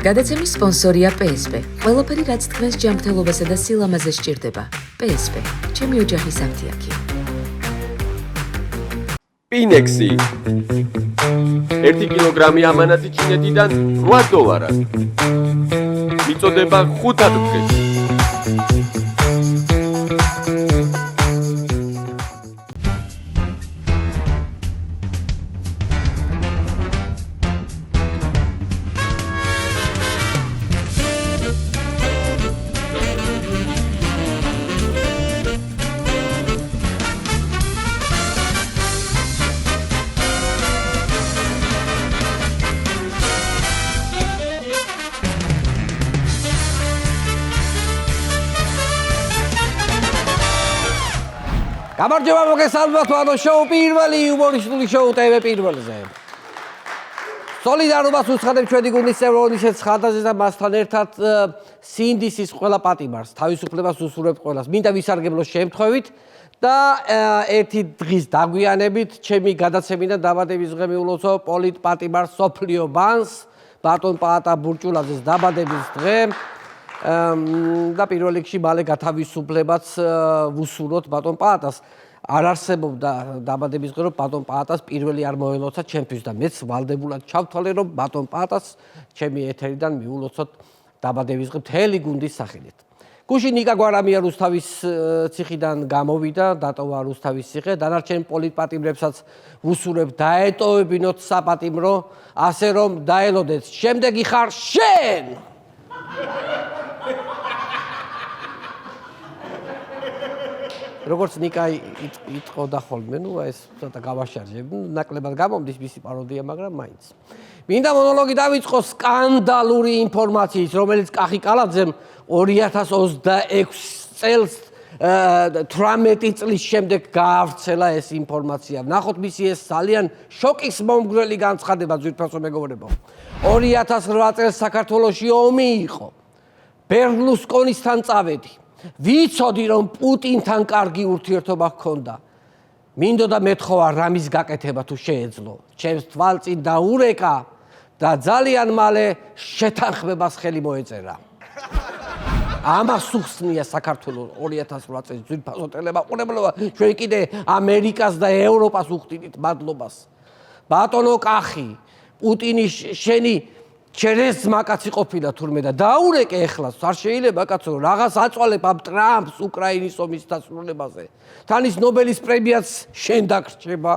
გადაცემის სპონსორია PSP. ყველაფერი რაც თქვენს ჯანმრთელობასა და სილამაზე სჭირდება. PSP. ჩემი ოჯახის აფთიაქი. Pinexi 1 კილოგრამი ამანათი ჩინეთიდან $8. მიწოდება 5 დღეში. გამარჯობა მოგესალმებით ანუ შოუ პირველი იუმორისტული შოუ TV პირველზე. სოლიდარობას უცხადებ ჩვენი გუნდის წევრ ონისეს ხადაძეს და მასთან ერთად სინდისის ყველა პატიმარს, თავისუფლებას უსურვებ ყველას. მინდა ვისარგებლო შემთხვევით და ერთი დღის დაგვიანებით ჩემი გადაცემიდან დაბადების დღე მიულოცო პოლიტ პატიმარს სოფლიო ბანს, ბატონ პაატა ბურჭულაძეს დაბადების დღე. და პირველ რიგში მალე გათავისუფლებაც ვუსურვოთ ბატონ პაატას. არ არსებობდა დაბადების დღე, რომ ბატონ პაატას პირველი არ მოელოცა ჩემთვის და მეც ვალდებულად ჩავთვალე, რომ ბატონ პაატას ჩემი ეთერიდან მიულოცოთ დაბადების დღე მთელი გუნდის სახელით. გუშინ ნიკა გვარამია რუსთავის ციხიდან გამოვიდა, დატოვა რუსთავის ციხე, დანარჩენ პოლიტპატიმრებსაც ვუსურებ დაეტოვებინოთ საპატიმრო, ასე რომ დაელოდეთ. შემდეგი ხარ შენ. როგორც ნიკა იტყოდა ხოლმე, ნუ ეს ცოტა გავაშარჟებ, ნაკლებად გამომდის მისი პაროდია, მაგრამ მაინც. მინდა მონოლოგი დავიწყო სკანდალური ინფორმაციით, რომელიც კახი კალაძემ 2026 წელს 18 წლის შემდეგ გაავრცელა ეს ინფორმაცია. ვნახოთ მისი ეს ძალიან შოკის მომგვრელი განცხადება, ძვირფასო მეგობრებო. 2008 წელს საქართველოში ომი იყო. ბერლუსკონისთან წავედი. ვიცოდი რომ პუტინთან კარგი ურთიერთობა ჰქონდა. მინდოდა მეთხოვა რამის გაკეთება თუ შეეძლო. ჩემს თვალწინ დაურეკა და ძალიან მალე შეთანხმებას ხელი მოეწერა. ამას უხსნია საქართველოს 2008 წლის ძვირფასო ტელემაყურებლობა. ჩვენ კიდე ამერიკას და ევროპას უხდიდით მადლობას. ბატონო კახი, პუტინი შენი ჩერეს მაკაცი ყოფილა თურმე და დაურეკე ეხლა არ შეიძლება კაცო რაღაც აწვალებ ამ ტრამპს უკრაინის ომის დასრულებაზე. თან ის ნობელის პრემიაც შენ დაგრჩება.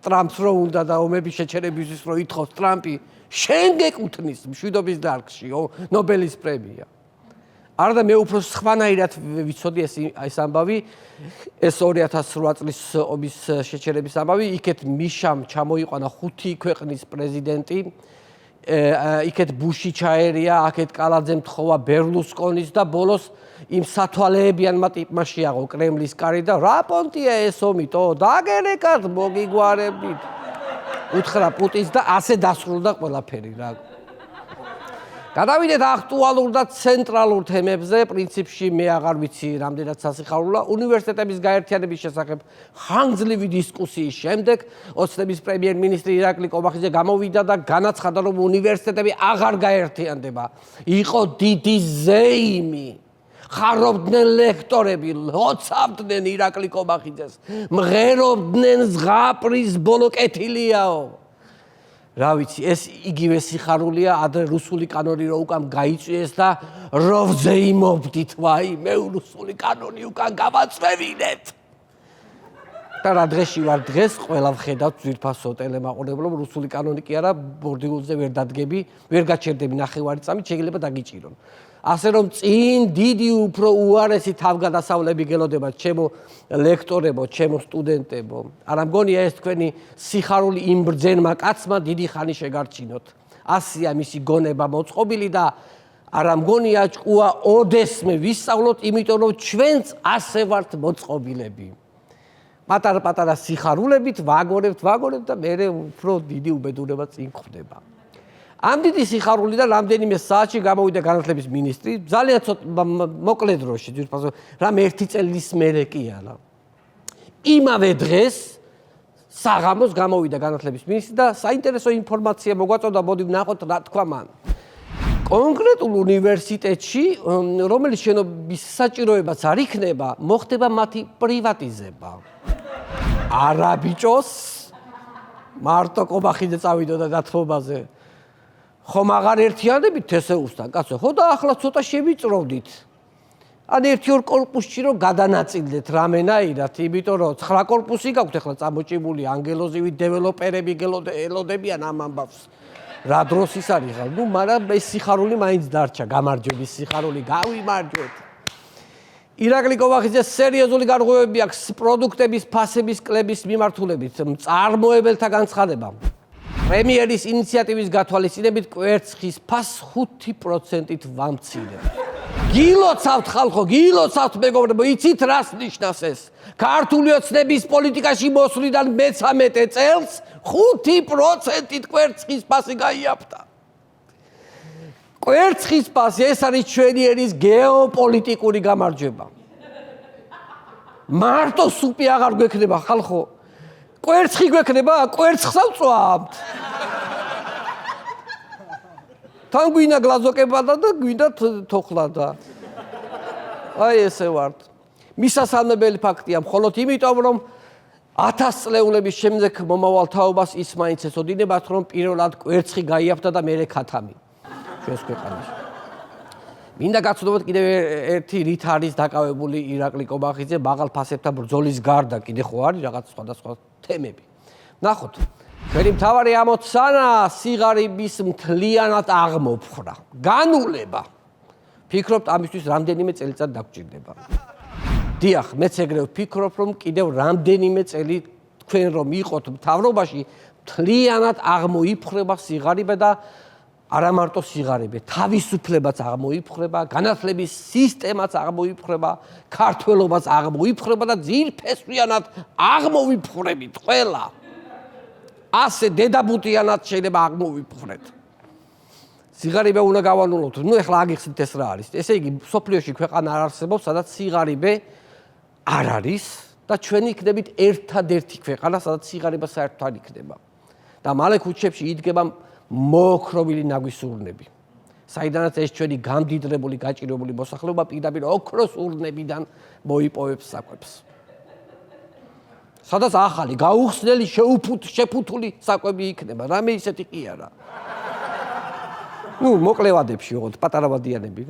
ტრამპს რო უნდა და ომების შეჩერებისთვის რო ითხოვს ტრამპი, შენ გეკუთვნის მშვიდობის დარგში ნობელის პრემია. არა და მე უფრო სხვანაირად ვიცოდი ეს ამბავი, ეს 2008 წლის ომის შეჩერების ამბავი, იქეთ მიშამ ჩამოიყვანა 5 ქვეყნის პრეზიდენტი. იქეთ ბუში ჩაერია, აქეთ კალაძემ თხოვა ბერლუსკონის და ბოლოს იმ სათვალეებიანმა ტიპმა შეაღო კრემლის კარი და რა პონტია ეს ომითო, დაგერეკათ მოგიგვარებით. უთხრა პუტინს და ასე დასრულდა ყველაფერი რა. გადავიდეთ აქტუალურ და ცენტრალურ თემებზე, პრინციპში მე აღარ ვიცი რამდენად სასიხარულა. უნივერსიტეტების გაერთიანების შესახებ ხანგრძლივი დისკუსიის შემდეგ ოცნების პრემიერ-მინისტრი ირაკლი კობახიძე გამოვიდა და განაცხადა, რომ უნივერსიტეტები აღარ გაერთიანდება. იყო დიდი ზეიმი. ხარობდნენ ლექტორები, ლოცავდნენ ირაკლი კობახიძეს, მღერობდნენ ზღაპრის ბოლო კეთილიაო. რა ვიცი, ეს იგივე სიხარულია, ადრე რუსული კანონი რო უკან გაიწვიეს და რო ვზეიმობდით, ვაიმე, რუსული კანონი უკან გამაწვევინეთ. და რა დღეში ვარ დღეს, ყველა ვხედავთ ძვირფასო ტელემაყურებლობ, რუსული კანონი კი არა, ბორდილზე ვერ დადგები, ვერ გაჩერდები ნახევარი წამით, შეიძლება დაგიჭირონ. ასე რომ წინ დიდი უფრო უარესი თავგადასავლები გელოდებათ ჩემო ლექტორებო, ჩემო სტუდენტებო. არა მგონია ეს თქვენი სიხარული იმ ბრძენმა კაცმა დიდი ხანი შეგარჩინოთ. ასია მისი გონება მოწყობილი და არა მგონია ჭკუა ოდესმე ვისწავლოთ, იმიტომ რომ ჩვენც ასე ვართ მოწყობილები. პატარ-პატარა სიხარულებით ვაგორებთ და მერე უფრო დიდი უბედურება წინ ხვდება. ამ დიდი სიხარულიდან რამდენიმე საათში გამოვიდა განათლების მინისტრი, ძალიან მოკლე დროში, ძვირფასო, რამე 1 წელის მერე კი არა. იმავე დღეს საღამოს გამოვიდა განათლების მინისტრი და საინტერესო ინფორმაცია მოგვაწოდა, მოდი ვნახოთ რა თქვა მან. კონკრეტულ უნივერსიტეტში, რომელიც შენობის საჭიროებაც არ იქნება, მოხდება მათი პრივატიზება. არა ბიჭოს, მარტო კობახიძე წავიდოდა დათმობაზე. ხომ აღარ ერთიანებით თესეუსთან, კაცო, ხო და ახლა ცოტა შევიწროვდით. ან 1-2 კორპუსში რომ გადანაწილდეთ რამენაირად, იმიტომ რომ 9 კორპუსი გაქვთ ახლა წამოჭიმული ანგელოზივი დეველოპერები ელოდებიან ამ ამბავს. რა დროს ის არის ხა? ნუ მაგრამ ეს სიხარული მაინც დარჩა, გამარჯვების სიხარული, გავიმარჯვეთ. ირაკლი კობახიძეს სერიოზული გარღვევები აქვს პროდუქტების ფასების კლების მიმართულებით, მწარმოებელთა განცხადება. პრემიერის ინიციატივის გათვალისწინებით კვერცხის ფასს 5%-ით ვამცირებ. გილოცავთ ხალხო, გილოცავთ მეგობრებო, იცით რას ნიშნავს ეს? ქართული ოცნების პოლიტიკაში მოსვლიდან მე-13 წელს 5%-ით კვერცხის ფასი გაიაფთა. კვერცხის ფასი ეს არის ჩვენი ერის გეოპოლიტიკური გამარჯვება. მარტო სუპი აღარ გვექნება ხალხო. კვერცხი გვექნება, კვერცხს ავწვავთ. თან გვინდა გლაზოკებადა და გვინდა თოხლადა. აი ესე ვართ. მისასალმებელი ფაქტია, მხოლოდ იმიტომ რომ 1000 წლეულების შემდეგ მომავალ თაობას ის მაინც ეცოდინებათ, რომ პირველად კვერცხი გაიაფთა და მერე ქათამი ჩვენს ქვეყანაში. მინდა გაცნობოთ კიდევ ერთი რით არის დაკავებული ირაკლი კობახიძე მაღალ ფასებთან ბრძოლის გარდა კიდე ხო არის რაღაც სხვადასხვა თემები. ნახოთ. ჩვენი მთავარი ამოცანა სიღარიბის მთლიანად აღმოფხრა. განულება. ფიქრობთ ამისთვის რამდენიმე წელიწად დაგჭირდება. დიახ, მეც ეგრევე ვფიქრობ, რომ კიდევ რამდენიმე წელი თქვენ რომ იყოთ მთავრობაში, მთლიანად აღმოიფხრება სიღარიბე და არა მარტო სიღარიბე, თავისუფლებაც აღმოიფხრება, განათლების სისტემაც აღმოიფხრება, ქართველობაც აღმოიფხრება და ძირფესვიანად აღმოვიფხრებით ყველა. ასე დედაბუტიანად შეიძლება აღმოვიფხრეთ. სიღარიბე უნდა გავანულოთ. ნუ ეხლა აგიხსნით ეს რა არის. ესე იგი, სოფლიოში ქვეყანა არ არსებობს, სადაც სიღარიბე არ არის და ჩვენი იქნებით ერთადერთი ქვეყანა, სადაც სიღარიბე საერთოდ არ იქნება. და მალე ქუჩებში იდგება მოოქროვილი ნაგვის ურნები. საიდანაც ეს ჩვენი გამდიდრებული, გაჭირვებული მოსახლეობა პირდაპირ ოქროს ურნებიდან მოიპოვებს საკვებს. სადაც ახალი, გაუხსნელი, შეფუთული საკვები იქნება. რამე ისეთი კი არა. ნუ მოკლევადებში ვიყოთ, პატარა ვადიანები.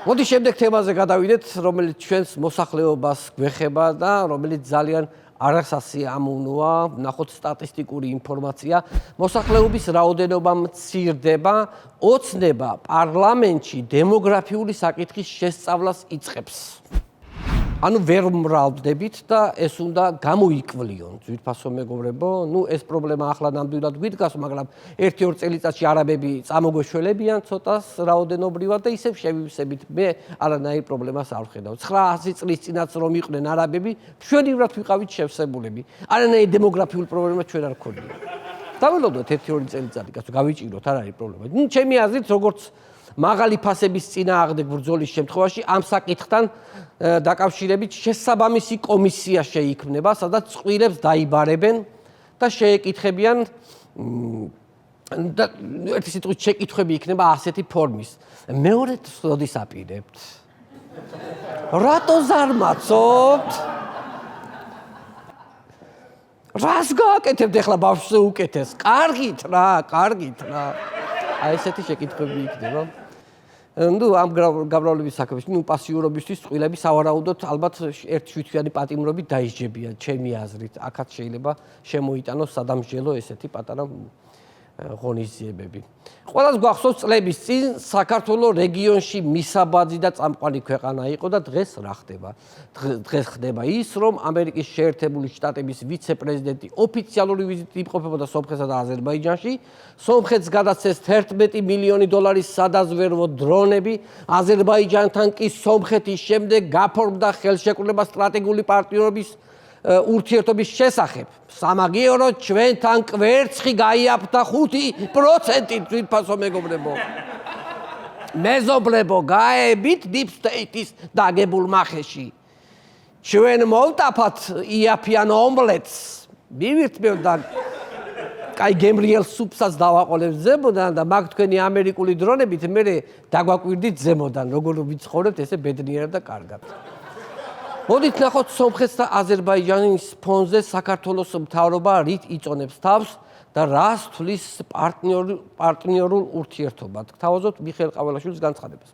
მოდი შემდეგ თემაზე გადავიდეთ, რომელიც ჩვენს მოსახლეობას გვეხება და რომელიც ძალიან არასასიამოვნოა. ნახოთ სტატისტიკური ინფორმაცია. მოსახლეობის რაოდენობა მცირდება, ოცნება პარლამენტში დემოგრაფიული საკითხის შესწავლას იწყებს. ანუ ვერ მრავლდებით და ეს უნდა გამოიკვლიონ. ძვირფასო მეგობრებო, ნუ ეს პრობლემა ახლა ნამდვილად გვიდგას, მაგრამ 1-2 წელიწადში არაბები წამოგვეშველებიან ცოტას რაოდენობრივად და ისევ შევივსებით. მე არანაირ პრობლემას არ ვხედავ. 900 წლის წინაც რომ იყვნენ არაბები, მშვენივრად ვიყავით შევსებულები. არანაირ დემოგრაფიულ პრობლემას ჩვენ არ გქონია. დაველოდოთ 1-2 წელიწადი, კაცო, გავიჭიროთ, არ არის პრობლემა. ნუ ჩემი აზრით, როგორც მაღალი ფასების წინააღმდეგ ბრძოლის შემთხვევაში ამ საკითხთან დაკავშირებით შესაბამისი კომისია შეიქმნება, სადაც წყვილებს დაიბარებენ და შეეკითხებიან და ერთი სიტყვით შეკითხვები იქნება ასეთი ფორმის. მეორედ როდის აპირებთ? რატო ზარმაცობთ? რას გააკეთებთ ახლა ბავშვზე უკეთეს? კარგით რა, კარგით რა. აი ესეთი შეკითხვები იქნება. ნუ ამ გამრავლების საქმეში, ნუ პასიურობისთვის წყვილები სავარაუდოდ ალბათ ერთ-შვიდვიანი პატიმრობით დაისჯებიან, ჩემი აზრით. აქაც შეიძლება შემოიტანოს სადამსჯელო ესეთი პატარა ღონისძიებები. ყველას გვახსოვს წლების წინ საქართველოს რეგიონში მისაბაძი და წამყვანი ქვეყანა იყო და დღეს რა ხდება? დღეს ხდება ის, რომ ამერიკის შეერთებული შტატების ვიცე-პრეზიდენტი ოფიციალური ვიზიტით იმყოფებოდა სომხეთსა და აზერბაიჯანში. სომხეთს გადაცეს 11 მილიონი დოლარის სადაზვერვო დრონები, აზერბაიჯანთან კი სომხეთის შემდეგ გაფორმდა ხელშეკრულება სტრატეგიული პარტნიორობის ურთიერთობის შესახებ. სამაგიერო ჩვენთან კვერცხი გაიაფთა 5%-ით, ძვირფასო მეგობრებო. მეზობლებო, გაებით Deep State-ის დაგებულ მახეში. ჩვენ მოვტაფათ იაფიან ომლეტს. მივირთმევ და კაი გემრიელ სუპსაც დავაყოლებ ზემოდან და მაგ თქვენი ამერიკული დრონებით მე დაგვაკვირდით ზემოდან, როგორ ვიცხოვრებთ ესე ბედნიერად და კარგად. მოდით ნახოთ სომხეთს და აზერბაიჯანის ფონზე საქართველოს მთავრობა რით იწონებს თავს და რას თვლის პარტნიორულ ურთიერთობად. გთავაზობთ მიხეილ ყაველაშვილის განცხადებას.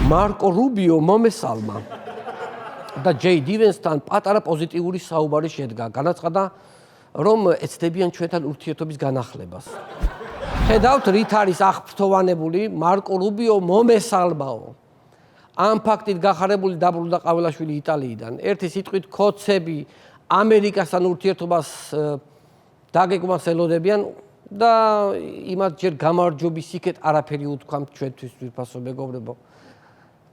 მარკო რუბიო მომესალმა და ჯეი დივენსთან პატარა პოზიტიური საუბარი შედგა. განაცხადა, რომ ეცდებიან ჩვენთან ურთიერთობის განახლებას. ხედავთ, რით არის აღფრთოვანებული მარკო რუბიო მომესალმაო. ამ ფაქტით გახარებული დაბრუნდა ყაველაშვილი იტალიიდან. ერთი სიტყვით ქოცები ამერიკასთან ურთიერთობას დაგეგმას ელოდებიან და იმათ ჯერ გამარჯვების იქეთ არაფერი უთქვამთ ჩვენთვის ვირფასო მეგობრებო.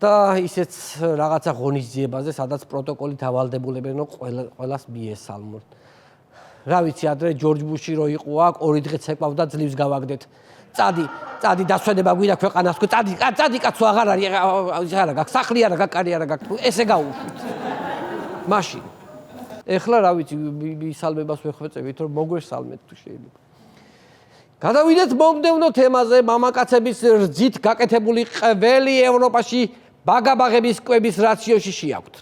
და ისეც რაღაცა ღონისძიებაზე, სადაც პროტოკოლი დავალდებულებენ, რომ ყველას მიესალმოთ. რა ვიცი, ადრე ჯორჯ ბუში რო იყო აქ, 2 დღეც ეკავდა ძლივს გავაგდეთ. წადი დასვენება გვინდა ქვეყანას, წადი კაცო აღარ არის, არა გაქვს სახლი, არა გაქვს კარი, არა გაქვს, ესე გაუშვით. მაშინ. ეხლა რა ვიცი, მისალმებას ვეხვეწებით, რომ მოგვესალმეთ თუ შეიძლება. გადავიდეთ მომდევნო თემაზე, მამაკაცების რძით გაკეთებული ყველი ევროპაში ბაგაბაღების კვების რაციონში შეაქვთ.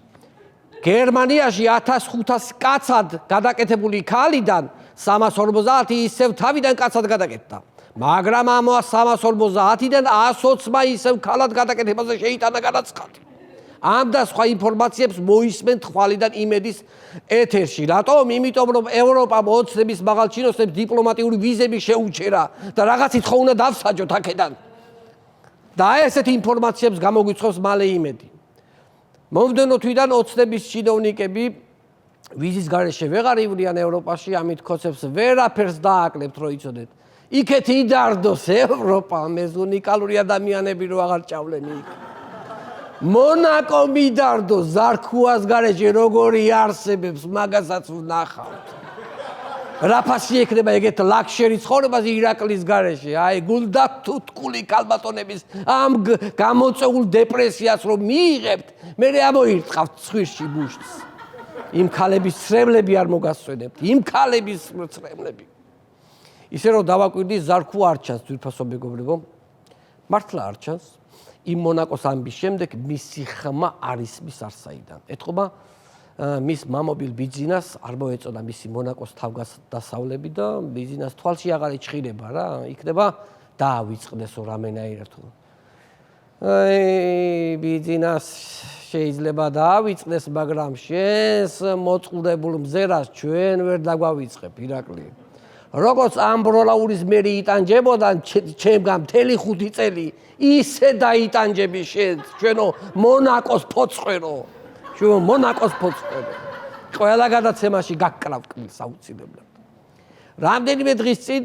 გერმანიაში 1500 კაცად გადაკეთებული ქალიდან 350 ისევ თავიდან კაცად გადაკეთდა. მაგრამ ამ 350-დან 120-მა ისევ ქალად გადაკეთებაზე შეიტანა განაცხადი. ამ და სხვა ინფორმაციებს მოისმენთ ხვალიდან იმედის ეთერში. რატომ? იმიტომ რომ ევროპამ ოცნების მაღალ ჩინოსნებს დიპლომატიური ვიზები შეუჩერა და რაღაცით ხო უნდა დავსაჯოთ აქედან. და ესეთ ინფორმაციებს გამოგვიცხობს მალე იმედი. მომდევნო თვიდან ოცნების ჩინოვნიკები ვიზის გარეშე ვეღარ ივრიან ევროპაში, ამით ქოცებს ვერაფერს დააკლებთ, რომ იცოდეთ. იქეთ იდარდოს ევროპა, ეს უნიკალური ადამიანები რო აღარ ჭავლენ იქ. მონაკო მიდარდოს ზარქუას გარეშე როგორი არსებებს, მაგასაც ვნახავთ. რაფასი ექნება ეგეთ ლაქშერი ცხოვრებას ირაკლის გარეშე, აი გულდა თუთკული კალბატონების ამ გამოწეულ დეპრესიას რომ მიიღებთ, მე ამოირწყავთ ცხვირში ბუშტს. იმ ქალების ცრემლები არ მოგასვენებთ, იმ ქალების ცრემლები. ისე რომ დავაკვირდი ზარქუ არ ჩანს, თვითფასო მეგობრებო, მართლა არ ჩანს. იმ მონაკოს ამბის შემდეგ მისი ხმა არის მის არსაიდან. ეთყობა მის მამობილ ბიძინას არ მოეწონა მისი მონაკოს თავგასავლები და ბიძინას თვალში აღარ ეჩხირება რა, იქნება დაავიწყდესო რამენაირად. ბიძინას შეიძლება დაავიწყდეს, მაგრამ შენს მოწყურებულ მზერას ჩვენ ვერ დაგვავიწყებ, ირაკლი. როგორც ამბროლაურის მერი იტანჯებოდა ჩემგან მთელი 5 წელი, ისე დაიტანჯები შენ, ჩვენო მონაკოს ფოცხვერო. ჩვენ მონაკოს ფოცხვერო. ყველა გადაცემაში გაკრავ კბილს აუცილებლად. რამდენიმე დღის წინ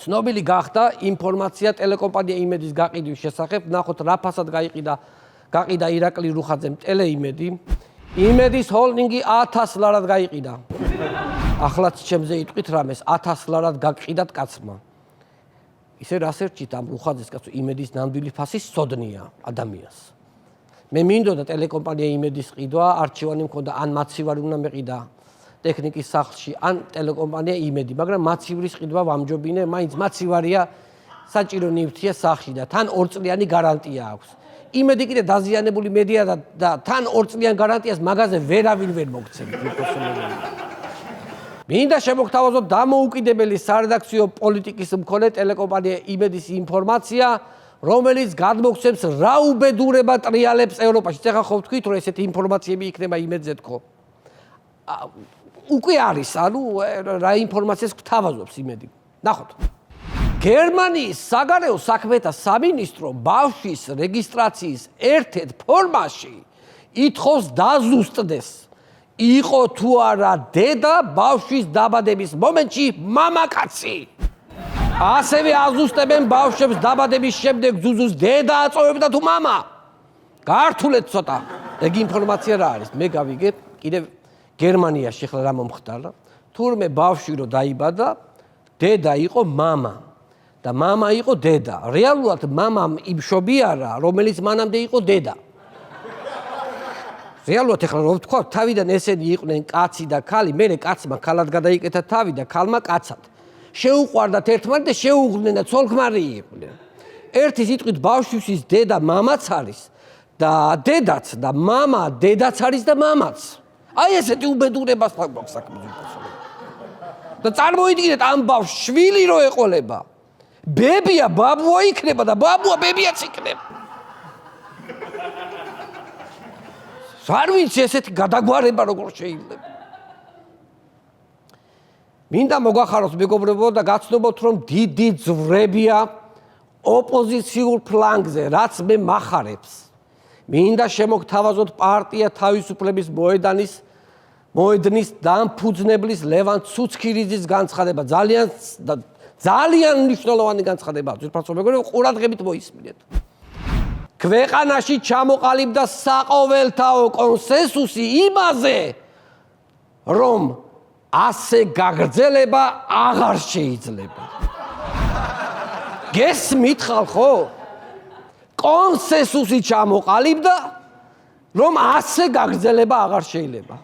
ცნობილი გახდა ინფორმაცია ტელეკომპანია იმედის გაყიდვის შესახებ. ნახოთ რა ფასად გაყიდა ირაკლი რუხაძემ ტელეიმედი. იმედის ჰოლდინგი 1000 ლარად გაიყიდა. ახლაც ჩემზე იტყვით რამეს 1000 ლარად გაგყიდათ კაცმა. ისე რას ერჩით ამ რუხაძეს კაცო, იმედის ნამდვილი ფასი სოდნია ადამიანს. მე მინდოდა ტელეკომპანია იმედის ყიდვა, არჩევანი მქონდა, ან მაცივარი უნდა მეყიდა ტექნიკის სახლში, ან ტელეკომპანია იმედი, მაგრამ მაცივრის ყიდვა ვამჯობინე, მაინც მაცივარია საჭირო ნივთია სახლში და თან 2 წლიანი გარანტია აქვს. იმედი კიდე დაზიანებული მედია და თან 2 წლიან გარანტიას მაგაზე ვერავინ ვერ მოგცემ. მინდა შემოგთავაზოთ დამოუკიდებელი სარედაქციო პოლიტიკის მქონე ტელეკომპანია იმედის ინფორმაცია, რომელიც გადმოგცემს რა უბედურება ტრიალებს ევროპაში. ეხლა ხო ვთქვით, რომ ესეთი ინფორმაციები იქნება იმედზე თქო. უკვე არის, ანუ რა ინფორმაციას გვთავაზობს იმედი. ნახოთ. გერმანიის საგარეო საქმეთა სამინისტრო ბავშვის რეგისტრაციის ერთ-ერთ ფორმაში ითხოვს დაზუსტდეს. იყო თუ არა დედა ბავშვის დაბადების მომენტში მამაკაცი. ასევე აზუსტებენ ბავშვებს დაბადების შემდეგ ზუზუს დედა აწოვებდა თუ მამა. გართულეთ ცოტა. ეგ ინფორმაცია რა არის? მე გავიგებ, კიდევ გერმანიაში ხლა რა მომხდარა. თურმე ბავშვი რო დაიბადა, დედა იყო მამა და მამა იყო დედა. რეალურად მამამ იმშობიარა, რომელიც მანამდე იყო დედა. რეალურად ეხლა რომ ვთქვა, თავიდან ესენი იყვნენ კაცი და ქალი, მერე კაცმა ქალად გადაიკეთა თავი და ქალმა კაცად. შეუყვარდათ ერთმანეთს და შეუღდნენ და ცოლ-ქმარი იყვნენ. ერთი სიტყვით ბავშვის დედა მამაც არის და დედაც და მამა დედაც არის და მამაც. აი ესეთი უბედურებას გვაქვს საქმე. და წარმოიდგინეთ ამ ბავშვს შვილი რო ეყოლება. ბებია ბაბუა იქნება და ბაბუა ბებიაც იქნება. არ ვიცი ესეთი გადაგვარება როგორ შეიძლება. მინდა მოგახაროს მეგობრებო და გაცნობოთ რომ დიდი ძვრებია ოპოზიციურ ფლანგზე, რაც მე მახარებს. მინდა შემოგთავაზოთ პარტია თავისუფლების მოედნის დამფუძნებლის ლევან ცუცქირიძის განცხადება. ძალიან მნიშვნელოვანი განცხადება. ძვირფასო მეგობრებო, ყურადღებით მოისმინეთ. ქვეყანაში ჩამოყალიბდა საყოველთაო კონსენსუსი იმაზე, რომ ასე გაგრძელება აღარ შეიძლება. გესმით ხალხო? კონსენსუსი ჩამოყალიბდა, რომ ასე გაგრძელება აღარ შეიძლება.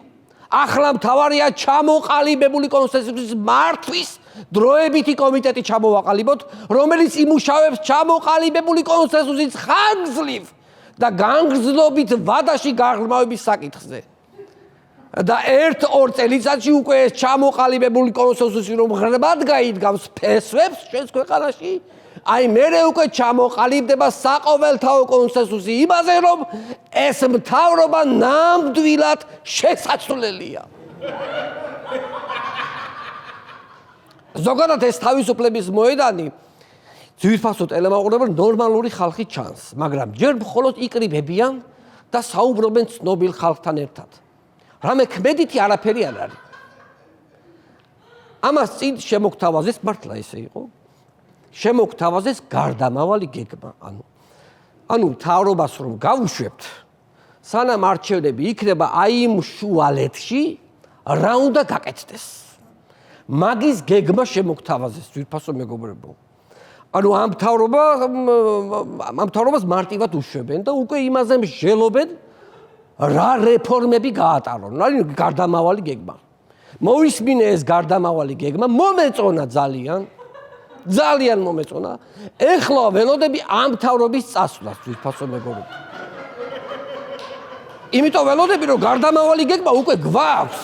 ახლა მთავარია ჩამოყალიბებული კონსენსუსის მართვის დროებითი კომიტეტი ჩამოვაყალიბოთ, რომელიც იმუშავებს ჩამოყალიბებული კონსენსუსის ხანგრძლივ და განგრძლობით ვადაში გაღრმავების საკითხზე. და 1-2 წელიწადში უკვე ეს ჩამოყალიბებული კონსენსუსი რომ ღრმად გაიდგამს ფესვებს ჩვენს ქვეყანაში, აი მერე უკვე ჩამოყალიბდება საყოველთაო კონსენსუსი იმაზე, რომ ეს მთავრობა ნამდვილად შესაძლელია. ზოგადად ეს თავისუფლების მოედანი ძვირფასო ტელემაყურებელს ნორმალური ხალხი ჩანს, მაგრამ ჯერ მხოლოდ იკრიბებიან და საუბრობენ ცნობილ ხალხთან ერთად. რამე ქმედითი არაფერი არ არის. ამას წინ შემოგთავაზეს, მართლა ესე იყო, შემოგთავაზეს გარდამავალი გეგმა. ანუ მთავრობას რომ გავუშვებთ, სანამ არჩევნები იქნება, აი იმ შუალედში რა უნდა გაკეთდეს. მაგის გეგმა შემოგთავაზეს, ძვირფასო მეგობრებო. ანუ ამ მთავრობას მარტივად უშვებენ და უკვე იმაზე მსჯელობენ, რა რეფორმები გაატარონ. ანუ გარდამავალი გეგმა. მოისმინე ეს გარდამავალი გეგმა, მომეწონა ძალიან მომეწონა. ეხლა ველოდები ამ მთავრობის წასვლას, ძვირფასო მეგობრებო. იმიტომ ველოდები რომ გარდამავალი გეგმა უკვე გვაქვს.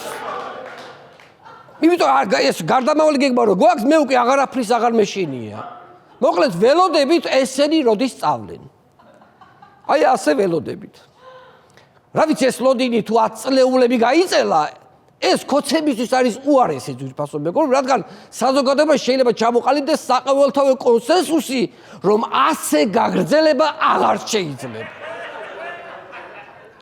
იმიტომ ეს გარდამავალი გეგმა რომ გვაქვს, მე უკვე აღარაფრის აღარ მეშინია. მოკლედ ველოდებით ესენი როდის სწავლენ. აი ასე ველოდებით. რა ვიცი ეს ლოდინი თუ 10 წლეულები გაიწელა, ეს ქოცებისთვის არის უარესი ძვირფასო მეგობრებო, რადგან საზოგადოებაში შეიძლება ჩამოყალიბდეს საყოველთაო კონსენსუსი, რომ ასე გაგრძელება აღარ შეიძლება.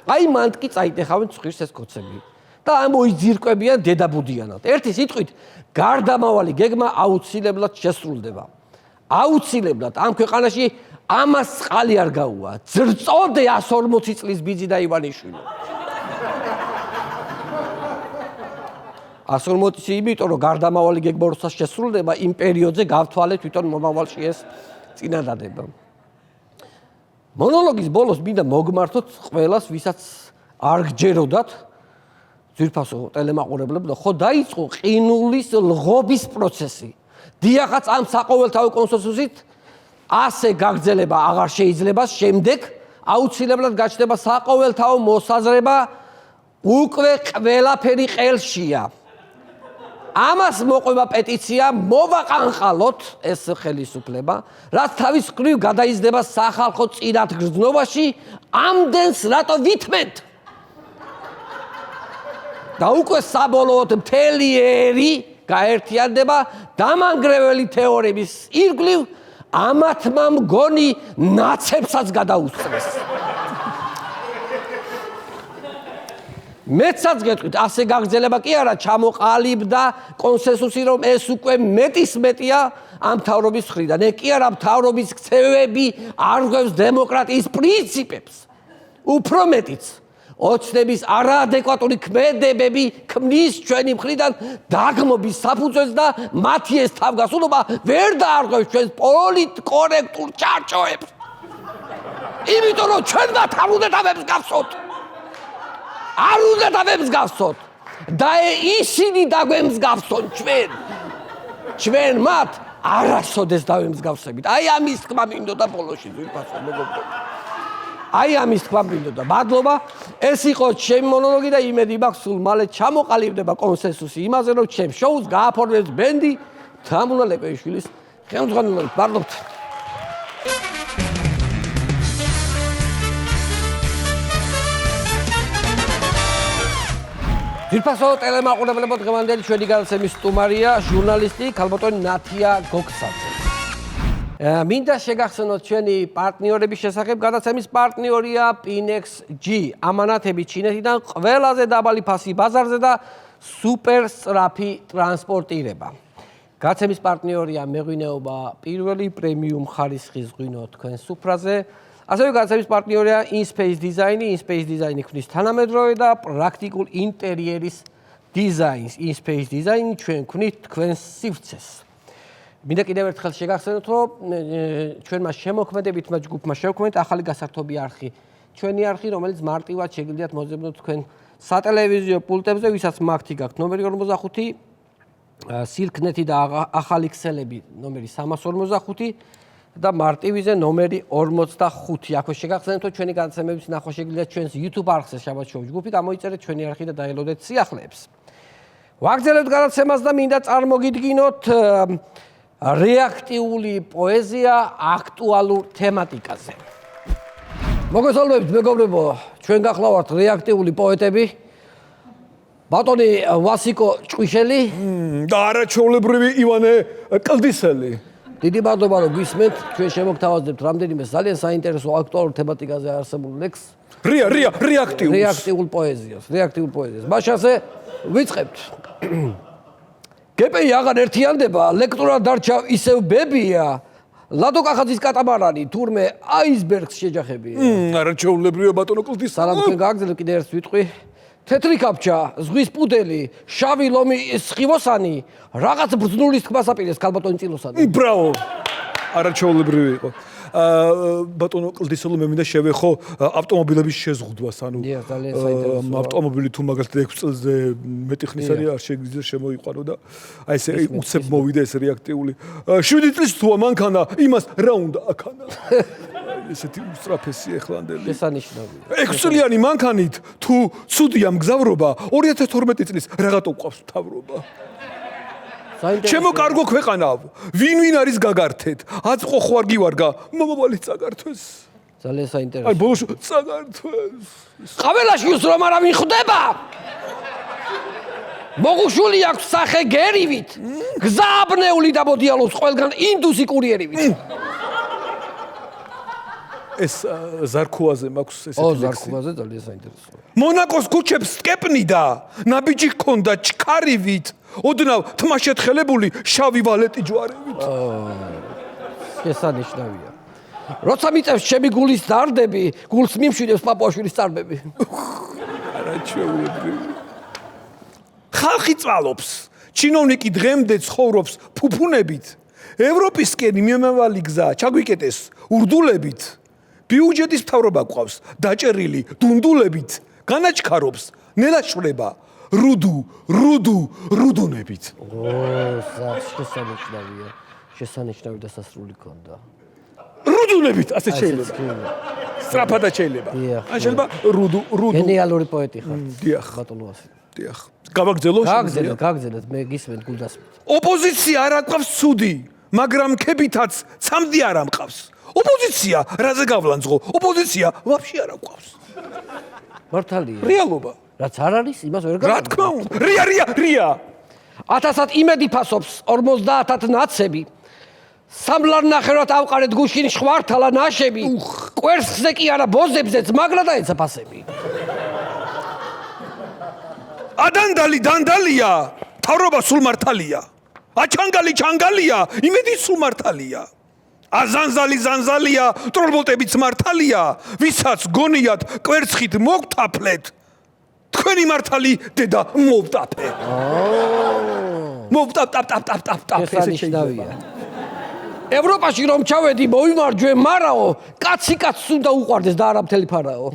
აი მანდ კი წაიტეხავენ ცხვირს ეს ქოცები და მოიძირკვებიან დედაბუდიანად. ერთი სიტყვით, გარდამავალი გეგმა აუცილებლად შესრულდება. აუცილებლად ამ ქვეყანაში ამას წყალი არ გაუვა. ძრწოდე 140 წლის ბიძი და ივანიშვილი. 140 იმიტომ რომ გარდამავალი გეგმა როცა შესრულდება, იმ პერიოდზე გავთვალეთ თვითონ მომავალში ეს წინადადება. მონოლოგის ბოლოს მინდა მოგმართოთ ყველას, ვისაც არ გჯეროდათ, ძვირფასო ტელემაყურებლებს, ხო დაიწყო ყინულის ლღობის პროცესი. დიახაც ამ საყოველთაო კონსენსუსით ასე გაგრძელება აღარ შეიძლება, შემდეგ აუცილებლად გაჩნდება საყოველთაო მოსაზრება, უკვე ყველაფერი ყელშია. ამას მოყვება პეტიცია, მოვაყანყალოთ ეს ხელისუფლება, რაც თავის მხრივ გადაიზრდება სახალხო წინათგრძნობაში, ამდენს რატო ვითმენთ? და უკვე საბოლოოდ მთელი ერი გაერთიანდება დამანგრეველი თეორემის ირგვლივ, ამათმა მგონი ნაცებსაც გადაუსწრეს. მეცაც გეტყვით, ასე გაგრძელება კი არა, ჩამოყალიბდა კონსენსუსი, რომ ეს უკვე მეტის მეტია ამ მთავრობის მხრიდან. კი არა, მთავრობის ქცევები არ გვევს დემოკრატიის პრინციპებს. უფრო მეტიც, ოცნების არაადეკვატური ქმედებები ქმნის ჩვენი მხრიდან დაგმობის საფუძველს და მათი ეს თავგასულობა ვერ დაარღვევს ჩვენს პოლიტკორექტულ ჭარჭოებს. იმიტომ რომ ჩვენ მათ არ უნდა დავემსგავსოთ. არ უნდა დავემსგავსოთ და ისინი დაგვემსგავსონ ჩვენ. ჩვენ მათ არასოდეს დავემსგავსებით. აი ამის თქმა მინდოდა ბოლოში ძვირფასო მეგობრებო. აი ამის თქმა მინდოდა. მადლობა. ეს იყო ჩემი მონოლოგი და იმედი მაქვს სულ მალე ჩამოყალიბდება კონსენსუსი იმაზე, რომ ჩემ შოუს გააფორმებს ბენდი თამულა ლეპეიშვილის ხელმძღვანელობით. მადლობთ. ძვირფასო ტელემაყურებლებო, დღევანდელი ჩვენი გადაცემის სტუმარია ჟურნალისტი ქალბატონი ნათია გოგსაძე. მინდა შეგახსენოთ ჩვენი პარტნიორების შესახებ. გადაცემის პარტნიორია PINEX-G, ამანათები ჩინეთიდან ყველაზე დაბალი ფასი ბაზარზე და სუპერ სწრაფი ტრანსპორტირება. გადაცემის პარტნიორია მეღვინეობა პირველი პრემიუმ ხარისხის ღვინო თქვენ სუფრაზე. ასევე გადაცემის პარტნიორია InSpace Design. InSpace Design ქმნის თანამედროვე და პრაქტიკულ ინტერიერის დიზაინს. InSpace Design ჩვენ ქმნით თქვენს სივრცეს. მინდა კიდევ ერთხელ შეგახსენოთ, რომ ჩვენმა შემოქმედებითმა ჯგუფმა შევქმნით ახალი გასართობი არხი. ჩვენი არხი, რომელიც მარტივად შეგიძლიათ მოძებნოთ თქვენ სატელევიზიო პულტებზე, ვისაც მაგთი გაქვთ ნომერი 45, სილქნეთი და ახალი ქსელები ნომერი 345 და მარტივიზე ნომერი 45. აქვე შეგახსენოთ, რომ ჩვენი გადაცემების ნახვა შეგიძლიათ ჩვენს YouTube არხზე შაბათ შოუ ჯგუფი, გამოიწერეთ ჩვენი არხი და დაელოდეთ სიახლეებს. ვაგრძელებთ გადაცემას და მინდა წარმოგიდგინოთ რეაქტიული პოეზია აქტუალურ თემატიკაზე. მოგესალმებით მეგობრებო, ჩვენ გახლავართ რეაქტიული პოეტები. ბატონი ვასიკო ჭყვიშელი და არაჩვეულებრივი ივანე კლდისელი. დიდი მადლობა რომ გვისმენთ. ჩვენ შემოგთავაზებთ რამდენიმე ძალიან საინტერესო აქტუალურ თემატიკაზე არსებულ ლექსს. რეაქტიულ პოეზიას. მაშასე ვიწყებთ. გეპეი აღარ ერთიანდება, ლექტურა დარჩა ისევ ბებია. ლადო კახაძის კატამარანი თურმე აისბერგს შეჯახებია. არაჩვეულებრივია ბატონო კლდისელი. სალამ თქვენ გააგზავნეთ კიდევ ერთ ვიტყვი. თეთრი კაფჩა, ზღვის პუდელი, შავი ლომი სხივოსანი, რაღაც ბრძნულის თქმას აპირეს ქალბატონი წილოსანი. ბრავო. არაჩვეულებრივი იყო. ბატონო კლდისელი მე მინდა შევეხო ავტომობილების შეზღუდვას, ანუ ძალიან საინტერესოა. ავტომობილი თუ მაგალითად 6 წელზე მეტი ხნის არის არ შეგვიძლია შემოიყვანო და აი ესე უცებ მოვიდა ეს რეაქტიული 7 წლის თუა მანქანა, იმას რა უნდა აქანა. ესეთი უსწრაფესი ეხლანდელი. შესანიშნავია. 6 წლიანი მანქანით თუ ცუდია მგზავრობა, 2012 წლის რაღაცა უყვავს მთავრობა. ჩემო კარგო ქვეყანავ, ვინ არის გაგართეთ? აწყო ხო არ გივარგა, მომავალიც წაგართვეს. ძალიან საინტერესო. აი ბოლოს წაგართვეს. ყაველაში უსრო არავინ ხვდება. მოგუშული აქვს სახე გერივით. გზაბნეული და მოდიალობს ყველგან ინდუსი კურიერივით. ეს ზარქუაზე მაქვს ესეთი ლექსი. ზარქუაზე ძალიან საინტერესოა. მონაკოს ქუჩებს სტკეპნიდა, ნაბიჯი ჰქონდა ჩქარივით, ოდნავ თმაშეთხელებული შავი ვალეტი ჯვარებით. შესანიშნავია. როცა მიწევს ჩემი გულის დარდები, გულს მიმშვიდებს პაპუაშვილის წარბები. არაჩვეულებრივი. ხალხი წვალობს, ჩინოვნიკი დღემდე ცხოვრობს ფუფუნებით. ევროპისკენ მიმავალი გზა ჩაგვიკეტეს ურდულებით. ბიუჯეტის მთავრობა გვყავს დაჭერილი დუნდულებით, განაჩქარობს ნელაშვრება რუდუნებით. შესანიშნავი დასასრული ქონდა. რუდუნებით ასე შეიძლება. სწრაფადაც შეიძლება. ან შეიძლება რუდუ. გენიალური პოეტი ხარ. დიახ. ბატონო ასე. დიახ. გავაგზელო? გაგზელეთ, მე გისმენთ გულდასმით. ოპოზიცია არ აყავს ცუდი, მაგრამ ქებითაც ცამდი არ ამყავს. ოპოზიცია რაზე გავლანძღო? ოპოზიცია ვაფშე არ აყავს. მართალია. რეალობა. რაც არ არის, იმას ვერ რა თქმა უნდა. რია. 1000-ად იმედი ფასობს 50-ად ნაცები. სამლარ ნახევრად ავყარეთ გუშინ ხვართალა ნაშები. კვერსზე კი არა ბოზებზეც მაგრა დაეცა ფასები. ადანდალი დანდალია, თავრობა სულ მართალია. აჩანგალი ჩანგალია, იმედი სულ მართალია. აზანზალია, ტროლბოტებიც მართალია, ვისაც გონიათ კვერცხით მოგთაფლეთ. თქვენი მართალი დედა მოვტაფე. მოვტაფ. შესანიშნავია. ევროპაში რომ ჩავედი მოვიმარჯვე მარაო, კაცი კაცს უნდა უყვარდეს და არა მთელი ფარაო.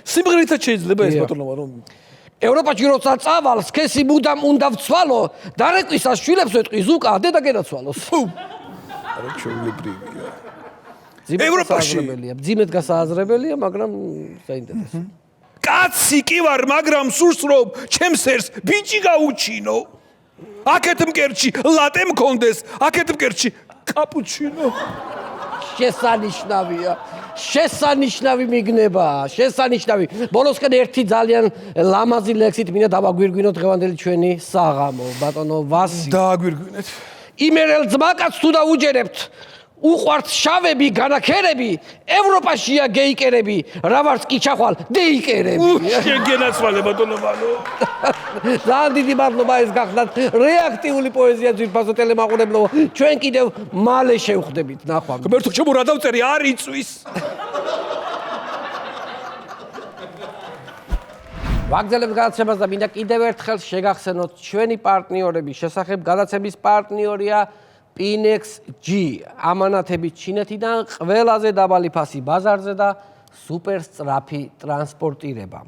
სიმღერითაც შეიძლება ეს ბატონო რომ ევროპაში როცა წავალ, სქესი მუდამ უნდა ვცვალო, დარეკვისას შვილებს ვეტყვის უკა, დედა გენაცვალოს. არა ჩვეულებრივია. ევროპაში ძიმედ გასააზრებელია, მაგრამ საინტერესო. კაცი კი ვარ, მაგრამ სურს რომ ჩემს ერს ბიჭი გაუჩინო. აქეთ მკერდში ლატე მქონდეს, აქეთ მკერდში კაპუჩინო. შესანიშნავია. შესანიშნავი მიგნება, შესანიშნავი. ბოლოსკენ ერთი ძალიან ლამაზი ლექსით მინდა დავაგვირგვინოთ დღევანდელი ჩვენი საღამო, ბატონო ვასი. დააგვირგვინეთ. იმერელ ძმაკაც თუ დაუჯერებთ, უყვართ შავები, განაქერები, ევროპაშია გეიკერები, რა ვართ კი ჩახვალ, დეიკერები. შეგენაცვალე ბატონო ბანო. ძალიან დიდი მადლობა ეს გახდათ რეაქტიული პოეზია ძვირფასო ტელემაყურებლო. ჩვენ კიდევ მალე შევხვდებით, ნახვამდის. ღმერთო ჩემო რა დავწერი, არ იწვის. ვაგზალებთ გადაცემას და მინდა კიდევ ერთხელ შეგახსენოთ ჩვენი პარტნიორების შესახებ. გადაცემის პარტნიორია Pinex G. ამანათებით ჩინეთიდან ყველაზე დაბალი ფასი ბაზარზე და სუპერ სწრაფი ტრანსპორტირება.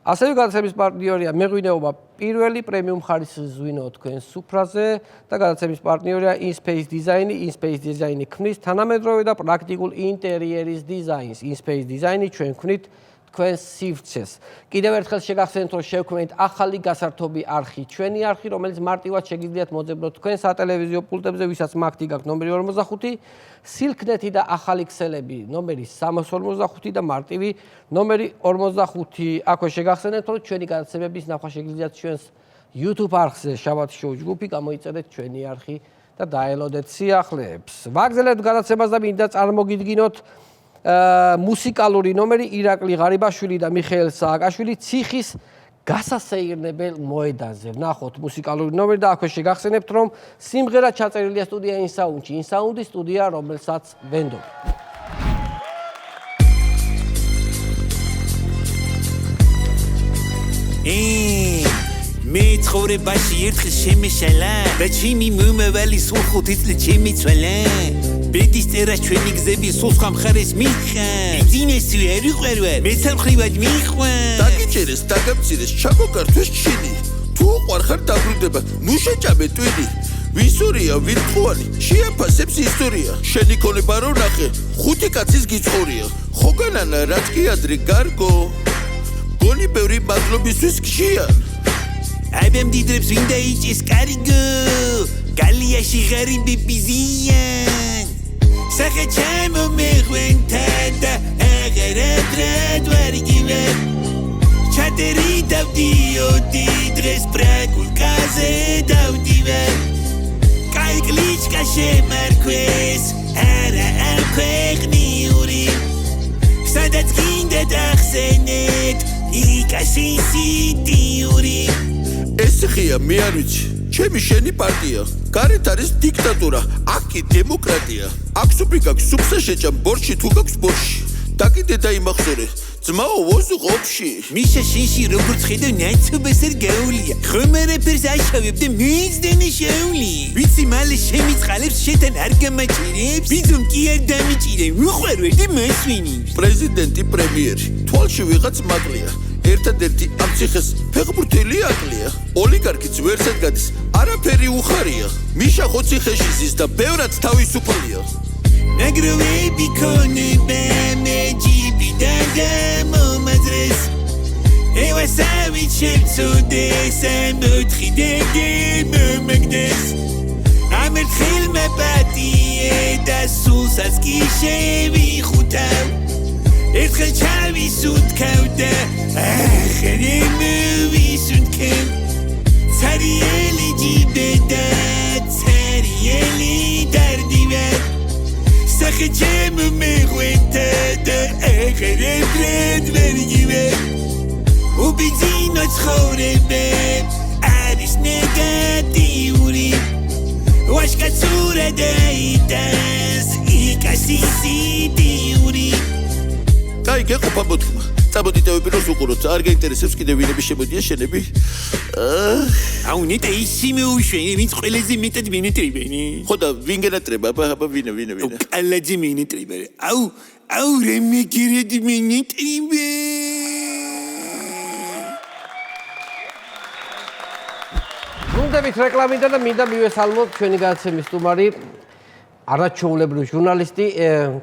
ასევე გადაცემის პარტნიორია მეღვინეობა პირველი პრემიუმ ხარისხის ღვინო თქვენ სუფრაზე და გადაცემის პარტნიორია InSpace Design-ი. InSpace Design-ი ქმნის თანამედროვე და პრაქტიკულ ინტერიერის დიზაინს. InSpace Design-ი ჩვენ ქმნით თქვენ სივრცეს. კიდევ ერთხელ შეგახსენებთ, რომ შევქმნით ახალი გასართობი არხი, ჩვენი არხი, რომელიც მარტივად შეგიძლიათ მოძებნოთ თქვენ სატელევიზიო პულტებზე, ვისაც მაგთი გაქვთ ნომერი 45, სილქნეთი და ახალი ქსელები, ნომერი 345 და მარტივი ნომერი 45. აქვე შეგახსენებთ, რომ ჩვენი გადაცემების ნახვა შეგიძლიათ ჩვენს YouTube არხზე შაბათ შოუ ჯგუფი, გამოიწერეთ ჩვენი არხი და დაელოდეთ სიახლეებს. ვაგზალებთ გადაცემას და მინდა წარმოგიდგინოთ მუსიკალური ნომერი ირაკლი ღარიბაშვილი და მიხეილ სააკაშვილი ციხის გასასეირნებელ მოედანზე. ვნახოთ მუსიკალური ნომერი და აქვე შეგახსენებთ, რომ სიმღერა ჩაწერილია სტუდია ინსაუნდში. ინსაუნდი სტუდია, რომელსაც ვენდობ. მე ცხოვრებაში ერთხელ შემეშალა და ჩემი მომავალი სულხუთით შემიცვალა. ბედის წერას ჩვენი გზები სულ სხვა მხარეს მიხა. ბიზნესი ვერ იყვერვარ, მეც ამხრივად მიყვარ. დაგიჭერეს, დაგამცირეს, ჩამოგართვეს ჩინი. თუ უყვარ ხარ დაბრუნდება, ნუ შეჭამე ტვინი. ვისურია, ვირტყუანი, შეაფასებს ისტორია. შენი ქონება რო ნახე, ხუთი კაცის გიწყორია. ხოგანანა რაც კი ადრე გარგო. გონი ბევრი მადლობისთვის გშიან. აბემ დიდრებს ვინდა იჭის კარიგო. გალიაში ღარიბი ბიზიან. სახე ჩემო მეღვენთა და აღარადრად ვარ იგივე. ჩატერი დავდიოდი დღეს პრაკულკაზე დავდივე. კაი გლიჩკა შემარქვეს არა აქვეყნიური. სადაც გინდა დახსენეთ იკაში სიტიური. ეს ხია მე არ ვიცი, ჩემი შენი პარტია. გარეთ არის დიქტატურა, აქ კი დემოკრატია. აქ სუპი გაქვს, სუპსა შეჭამ ბორში თუ გაქვს ბორში. დაკიდე და იმახსოვრე, ძმაო ვოზუ ყოფში. მიშა შიში როგორც ხედავ ნაცობას არ გაუვლია. ხომერაფერს აშავებ და მეძდენი შეული. ვიცი მალე შემიწყალებს შეთან არ გამაჭირებს. ბიზომ კი არ დამიჭირე, უყვარვარ და მასვინებს. პრეზიდენტი, პრემიერი, თვალში ვიღაც მაკლია. ერთადერთი ამ ციხეს ფეხბურთელი აკლია. ოლიგარქიც ვერსად გადის, არაფერი უხარია. მიშა ხოცი ხეში ზის და ბევრად თავისუფალია. ნაგროვები ქონება მეჯიბიდან გამომაზრეს. ევასავით შემწოდეს ამოთხი დეგე მომაგდეს. ამერთხილ მაპატიე და სულსაც კი შევიხუთავ. ერთხელ ჩავისუნთქავ და ახალი მოვისუნთქავ. ცარიელი ჯიბე და ცარიელი დარდივე. სახე ჩემო მეღვენთა და აღარადრად ვარ იგივე. უბიძინო ცხოვრება არის ნეგატიური. ვაშკაცურა დაიტანს იკაში სიტიური. კაი გეყოფა მოთქმა. წამოდიტევები როს უყუროთ, არ გაინტერესებს კიდე ვინები შემოდიან შენები? აუ ნეტა ისი მეუშვენი, ვინც ყველაზე მეტად მენეტრებენი. ხო და ვინ გენატრება? აბა ვინა? კალაძე მენეტრება. აუ რემეგერად მენეტრება. მივდებით რეკლამიდან და მინდა მივესალმოთ ჩვენი გადაცემის სტუმარი არაჩვეულებრივი ჟურნალისტი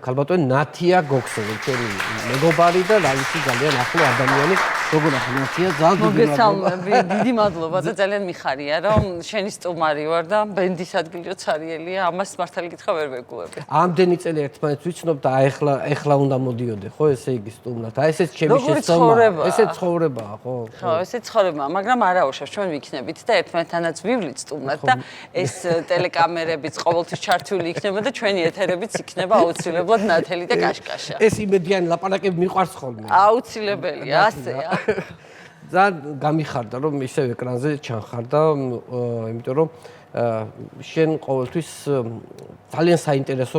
ქალბატონი ნათია გოგსოვი, ჩვენი მეგობარი და რა ვიცი ძალიან ახლო ადამიანი. როგორ ახლა ნათია, ძალიან მოგესალმები, დიდი მადლობა და ძალიან მიხარია რომ შენი სტუმარი ვარ და ბენდის ადგილი ცარიელია, ამას მართალი გითხრა ვერ ვეგუები. ამდენი წელი ერთმანეთს ვიცნობ და ახლა უნდა მოდიოდე, ხო, ესე იგი სტუმრად. აი ესეც ჩემი შეცდომა. ესე ცხოვრებაა, ხო? ხო, ესე ცხოვრებაა, მაგრამ არა უშავს ჩვენ ვიქნებით და ერთმანეთთანაც ვივლით სტუმრად და ეს ტელეკამერებიც ყოველთვის ჩართული იქნება და ჩვენი ეთერებიც იქნება აუცილებლად ნათელი და კაშკაშა. ეს იმედიანი ლაპარაკები მიყვარს ხოლმე. აუცილებელია, ასეა. ძალიან გამიხარდა რომ ისევ ეკრანზე ჩანხარ და იმიტომ რომ შენ ყოველთვის ძალიან საინტერესო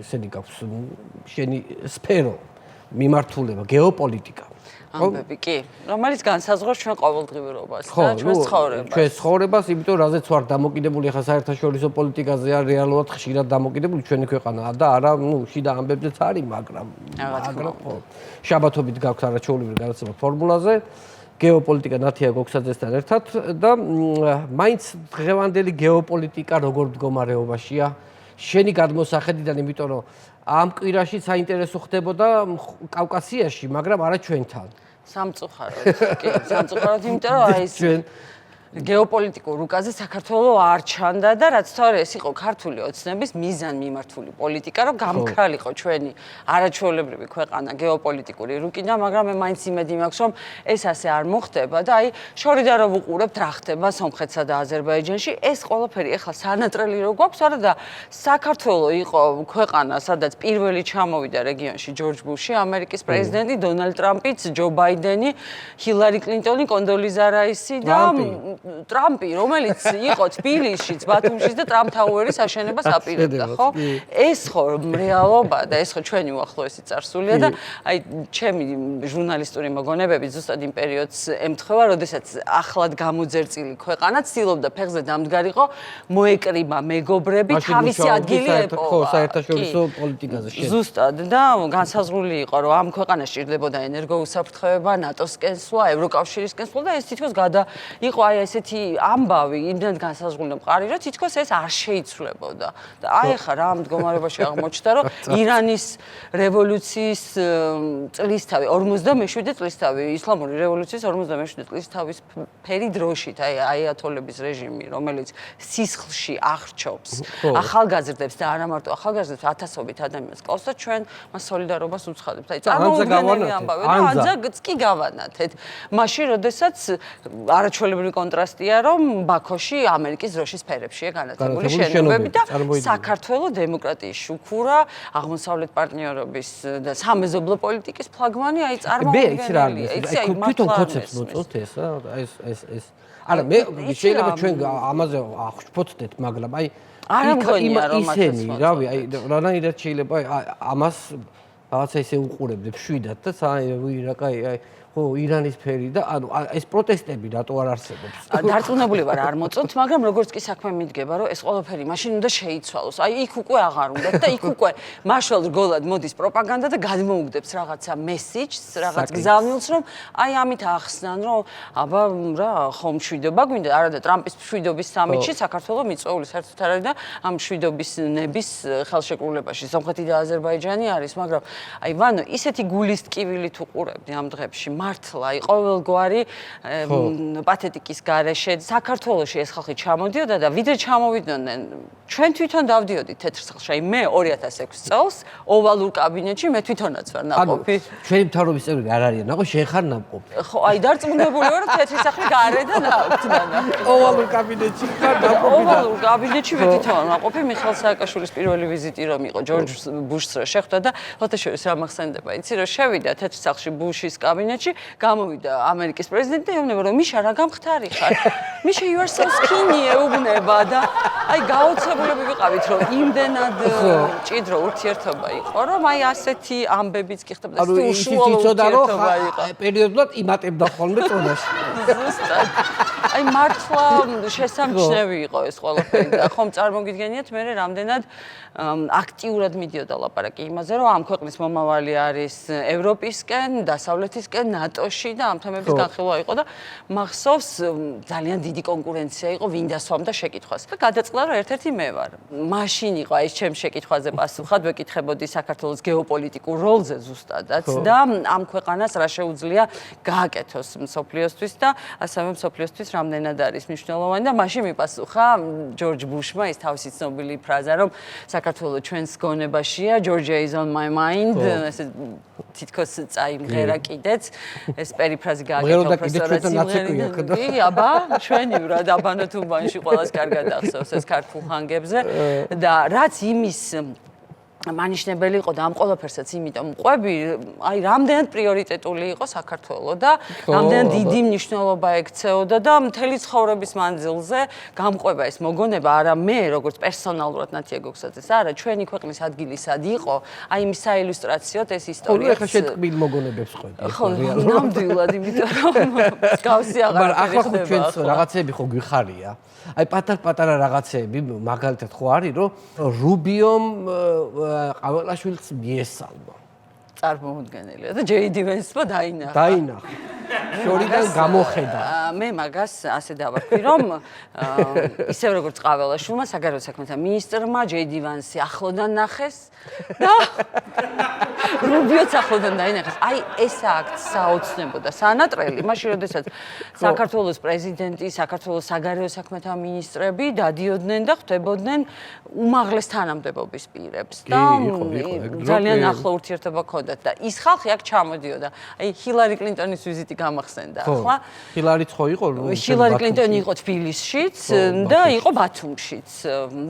ისეთი გაქვს შენი სფერო მიმართულება გეოპოლიტიკა ამბები კი რომელიც განსაზღვრავს ჩვენ ყოველდღიურობას და ჩვენს ცხოვრებას ჩვენს ცხოვრებას იმიტომ რაზეც ვარ დამოკიდებული ხა საერთაშორისო პოლიტიკაზე არ რეალურად ხშირად დამოკიდებული ჩვენი ქვეყანა და არა შიდა ამბებზეც არის მაგრამ ხო შაბათობით გაქვს არაჩვეულებრივი გადაცემა ფორმულაზე გეოპოლიტიკა ნათია გოგსაძესთან ერთად და მაინც დღევანდელი გეოპოლიტიკა როგორ მდგომარეობაშია შენი გადმოსახედიდან იმიტომ რომ ამ კვირაში საინტერესო ხდებოდა კავკასიაში, მაგრამ არა ჩვენთან. სამწუხაროდ, კი, სამწუხაროდ, იმიტომ რომ აი ეს გეოპოლიტიკურ რუკაზე საქართველოს არ ჩანდა და რაც თორე ეს იყო ქართული ოცნების მიზანმიმართული პოლიტიკა, რომ გამქრალიყო ჩვენი არაჩვეულებრივი ქვეყანა გეოპოლიტიკური რუკიდან, მაგრამ მე მაინც იმედი მაქვს, რომ ეს ასე არ მოხდება და აი შორიდან რომ ვუყურებთ რა ხდება სომხეთსა და აზერბაიჯანში, ეს ყველაფერი ეხლა სანატრელი რო გვაქვს, არა და საქართველოს იყო ქვეყანა, სადაც პირველი ჩამოვიდა რეგიონში ჯორჯ ბუში, ამერიკის პრეზიდენტი, დონალდ ტრამპიც, ჯო ბაიდენი, ჰილარი კლინტონი, კონდოლიზა რაისი და ტრამპი, რომელიც იყო თბილისშიც, ბათუმშიც და ტრამპ თაუერის აშენებას აპირებდა, ხო? ეს ხო რეალობაა და ეს ხო ჩვენი უახლოესი წარსულია და აი ჩემი ჟურნალისტური მოგონებები ზუსტად იმ პერიოდს ემთხვევა, როდესაც ახლად გამოძერწილი ქვეყანა ცდილობდა ფეხზე დამდგარიყო, მოეკრიბა მეგობრები, თავისი ადგილი ეპოვა. ხო, საერთაშორისო პოლიტიკაზე შენ. ზუსტად და განსაზღვრული იყო, რომ ამ ქვეყანას სჭირდებოდა ენერგოუსაფრთხოება, ნატოს კენსვა, ევროკავშირის კენსვა და ეს თითქოს იყო აი ესეთი ამბავი, იმდენად განსაზღვრული მყარი, რომ თითქოს ეს არ შეიცვლებოდა. და აი ახლა რა მდგომარეობაში აღმოჩნდა, რომ ირანის რევოლუციის წლისთავი, 47 წლისთავი, ისლამური რევოლუციის 47 წლისთავის ფერი დროშით, აი აიათოლების რეჟიმი, რომელიც სისხლში აღრჩობს ახალგაზრდებს და არა მარტო ახალგაზრდებს, ათასობით ადამიანს კლავს და ჩვენ მას სოლიდარობას უცხადებთ. აი წარმოუდგენელი ამბავი და ანძაც კი გავანათეთ. მაშინ, როდესაც არაჩვეულებრივი კონტრასტია, რომ ბაქოში ამერიკის დროშის ფერებშია განათებული შენობები და საქართველოს დემოკრატიის შუქურა, აღმოსავლეთ პარტნიორობის და სამეზობლო პოლიტიკის ფლაგმანი, აი წარმოუდგენელია. იცი აი თვითონ კონცეფტს მოწოდეთ ეს ეს არა მე შეიძლება ჩვენ ამაზე აღშფოთდეთ, მაგრამ აი არა მგონია რომ ისენი, რავი, აი რანაირად შეიძლება ამას რაღაცა ისე უყურებდე შვიდად და აი ხო ირანის ფერი და ანუ ეს პროტესტები რატო არ არსებობს? დარწმუნებული ვარ არ მოწონთ, მაგრამ როგორც კი საქმე მიდგება, რომ ეს ყველაფერი მაშინ უნდა შეიცვალოს. აი იქ უკვე აღარ უნდა და იქ უკვე მაშვალ რგოლად მოდის პროპაგანდა და გადმოუგდებს რაღაცა მესიჯს, რაღაც გზავნილს, რომ აი ამით ახსნან, რომ აბა რა ხომ მშვიდობა გვინდა, არა და ტრამპის მშვიდობის სამიტში საქართველოს მიწვეული საერთოდ არ არის და ამ მშვიდობის ნების ხელშეკრულებაში სომხეთი და აზერბაიჯანი არის, მაგრამ აი ვანო ისეთი გულის ტკივილი თუ ყურებდი ამ დღეებში მართლა ყოველგვარი პათეტიკის გარეშე საქართველოში ეს ხალხი ჩამოდიოდა და ვიდრე ჩამოვიდნენ ჩვენ თვითონ დავდიოდით თეთრსახლში. აი მე 2006 წელს ოვალურ კაბინეტში მე თვითონაც ვარ ნაყოფი. ჩვენი მთავრობის წევრები არ არიან ნაყოფი, შენ ხარ ნაყოფი. ხო, აი დარწმუნებული ვარ რომ თეთრსახლი გარე და ნაყოფი. ოვალურ კაბინეტში ხარ ნაყოფი. ოვალურ კაბინეტში მე თვითონ ნაყოფი. მიხეილ სააკაშვილის პირველი ვიზიტი რომ იყო ჯორჯ ბუშს რო შეხვდა და ფოტოშორის რა მახსენდება. იცი რომ შევიდა თეთრსახლში ბუშის კაბინეტში გამოვიდა ამერიკის პრეზიდენტი და ეუბნება რომ მიშა რა გამხდარი ხარ მიშა you are so skinny ეუბნება და აი გაოცებულები ვიყავით რომ იმდენად ჭიდრო ურთიერთობა იყო რომ აი ასეთი ამბებიც კი ხდებოდა უშუალო ურთიერთობა იყო პერიოდულად იმატებდა ხოლმე წონაში ზუსტად აი მართლა შესამჩნევი იყო ეს ყველაფერი და ხომ წარმოგიდგენიათ მე რამდენად აქტიურად მიდიოდა ლაპარაკი იმაზე რომ ამ ქვეყნის მომავალი არის ევროპისკენ, დასავლეთისკენ, ნატოში და ამ თემების განხილვა იყო და მახსოვს ძალიან დიდი კონკურენცია იყო ვინ დასვამდა შეკითხვას. და გადაწყდა რომ ერთ-ერთი მე ვარ. მაშინ იყო აი ჩემ შეკითხვაზე პასუხად ვეკითხებოდი საქართველოს გეოპოლიტიკურ როლზე ზუსტადაც და ამ ქვეყანას რა შეუძლია გააკეთოს მსოფლიოსთვის და ასევე მსოფლიოსთვის რამდენად არის მნიშვნელოვანი და მაშინ მიპასუხა ჯორჯ ბუშმა ის თავისი ცნობილი ფრაზა რომ საქართველოს ჩვენს გონებაშია Georgia is on my mind ესე თითქოს წაიმღერა კიდეც ეს პერიფრაზი გააკეთა პროფესორად სიმღერიდან კი აბა ჩვენივრად აბანათუბანში ყველას კარგად ახსოვს ეს ქართულ ხანგებზე და რაც იმის მანიშნებელი იყო და ამ ყველაფერსაც იმიტომ ყვები აი რამდენად პრიორიტეტული იყო საქართველო და რამდენად დიდი მნიშვნელობა ექცეოდა და მთელი ცხოვრების მანძილზე გამყვება ეს მოგონება არა მე როგორც პერსონალურად ნათია გოგსაძეს არა ჩვენი ქვეყნის ადგილი სად იყო აი მის საილუსტრაციოდ ეს ისტორია ხო ხა შეტყმილ მოგონებებს ყვები ხო ნამდვილად იმიტომ რომ გავსი აღარ ახლა ხო ჩვენს რაღაცები ხო გვიხარია აი პატარ-პატარა რაღაცები მაგალითად ხო არის რომ რუბიომ ყაველაშვილს მიესალმა წარმოუდგენელია და ჯეიდი ვენსმა დაინახა დაინახა შორიდან გამოხედა მე მაგას ასე დავარქვი რომ ისევ როგორც ყაველაშვილმა საგარეო საქმეთა მინისტრმა ჯეიდი ვენსი ახლოდან ნახეს და რუბიოც ახლოდან დაინახეს აი ეს აქ საოცნებო და სანატრელი მაშინ როდესაც საქართველოს პრეზიდენტი საქართველოს საგარეო საქმეთა მინისტრები დადიოდნენ და ხვდებოდნენ უმაღლეს თანამდებობის პირებს და ძალიან ახლო ურთიერთობა ჰქონდათ და ის ხალხი აქ ჩამოდიოდა აი ჰილარი კლინტონის ვიზიტი გამახსენდა ახლა ჰილარიც ხო იყო ჰილარი კლინტონი იყო თბილისშიც და იყო ბათუმშიც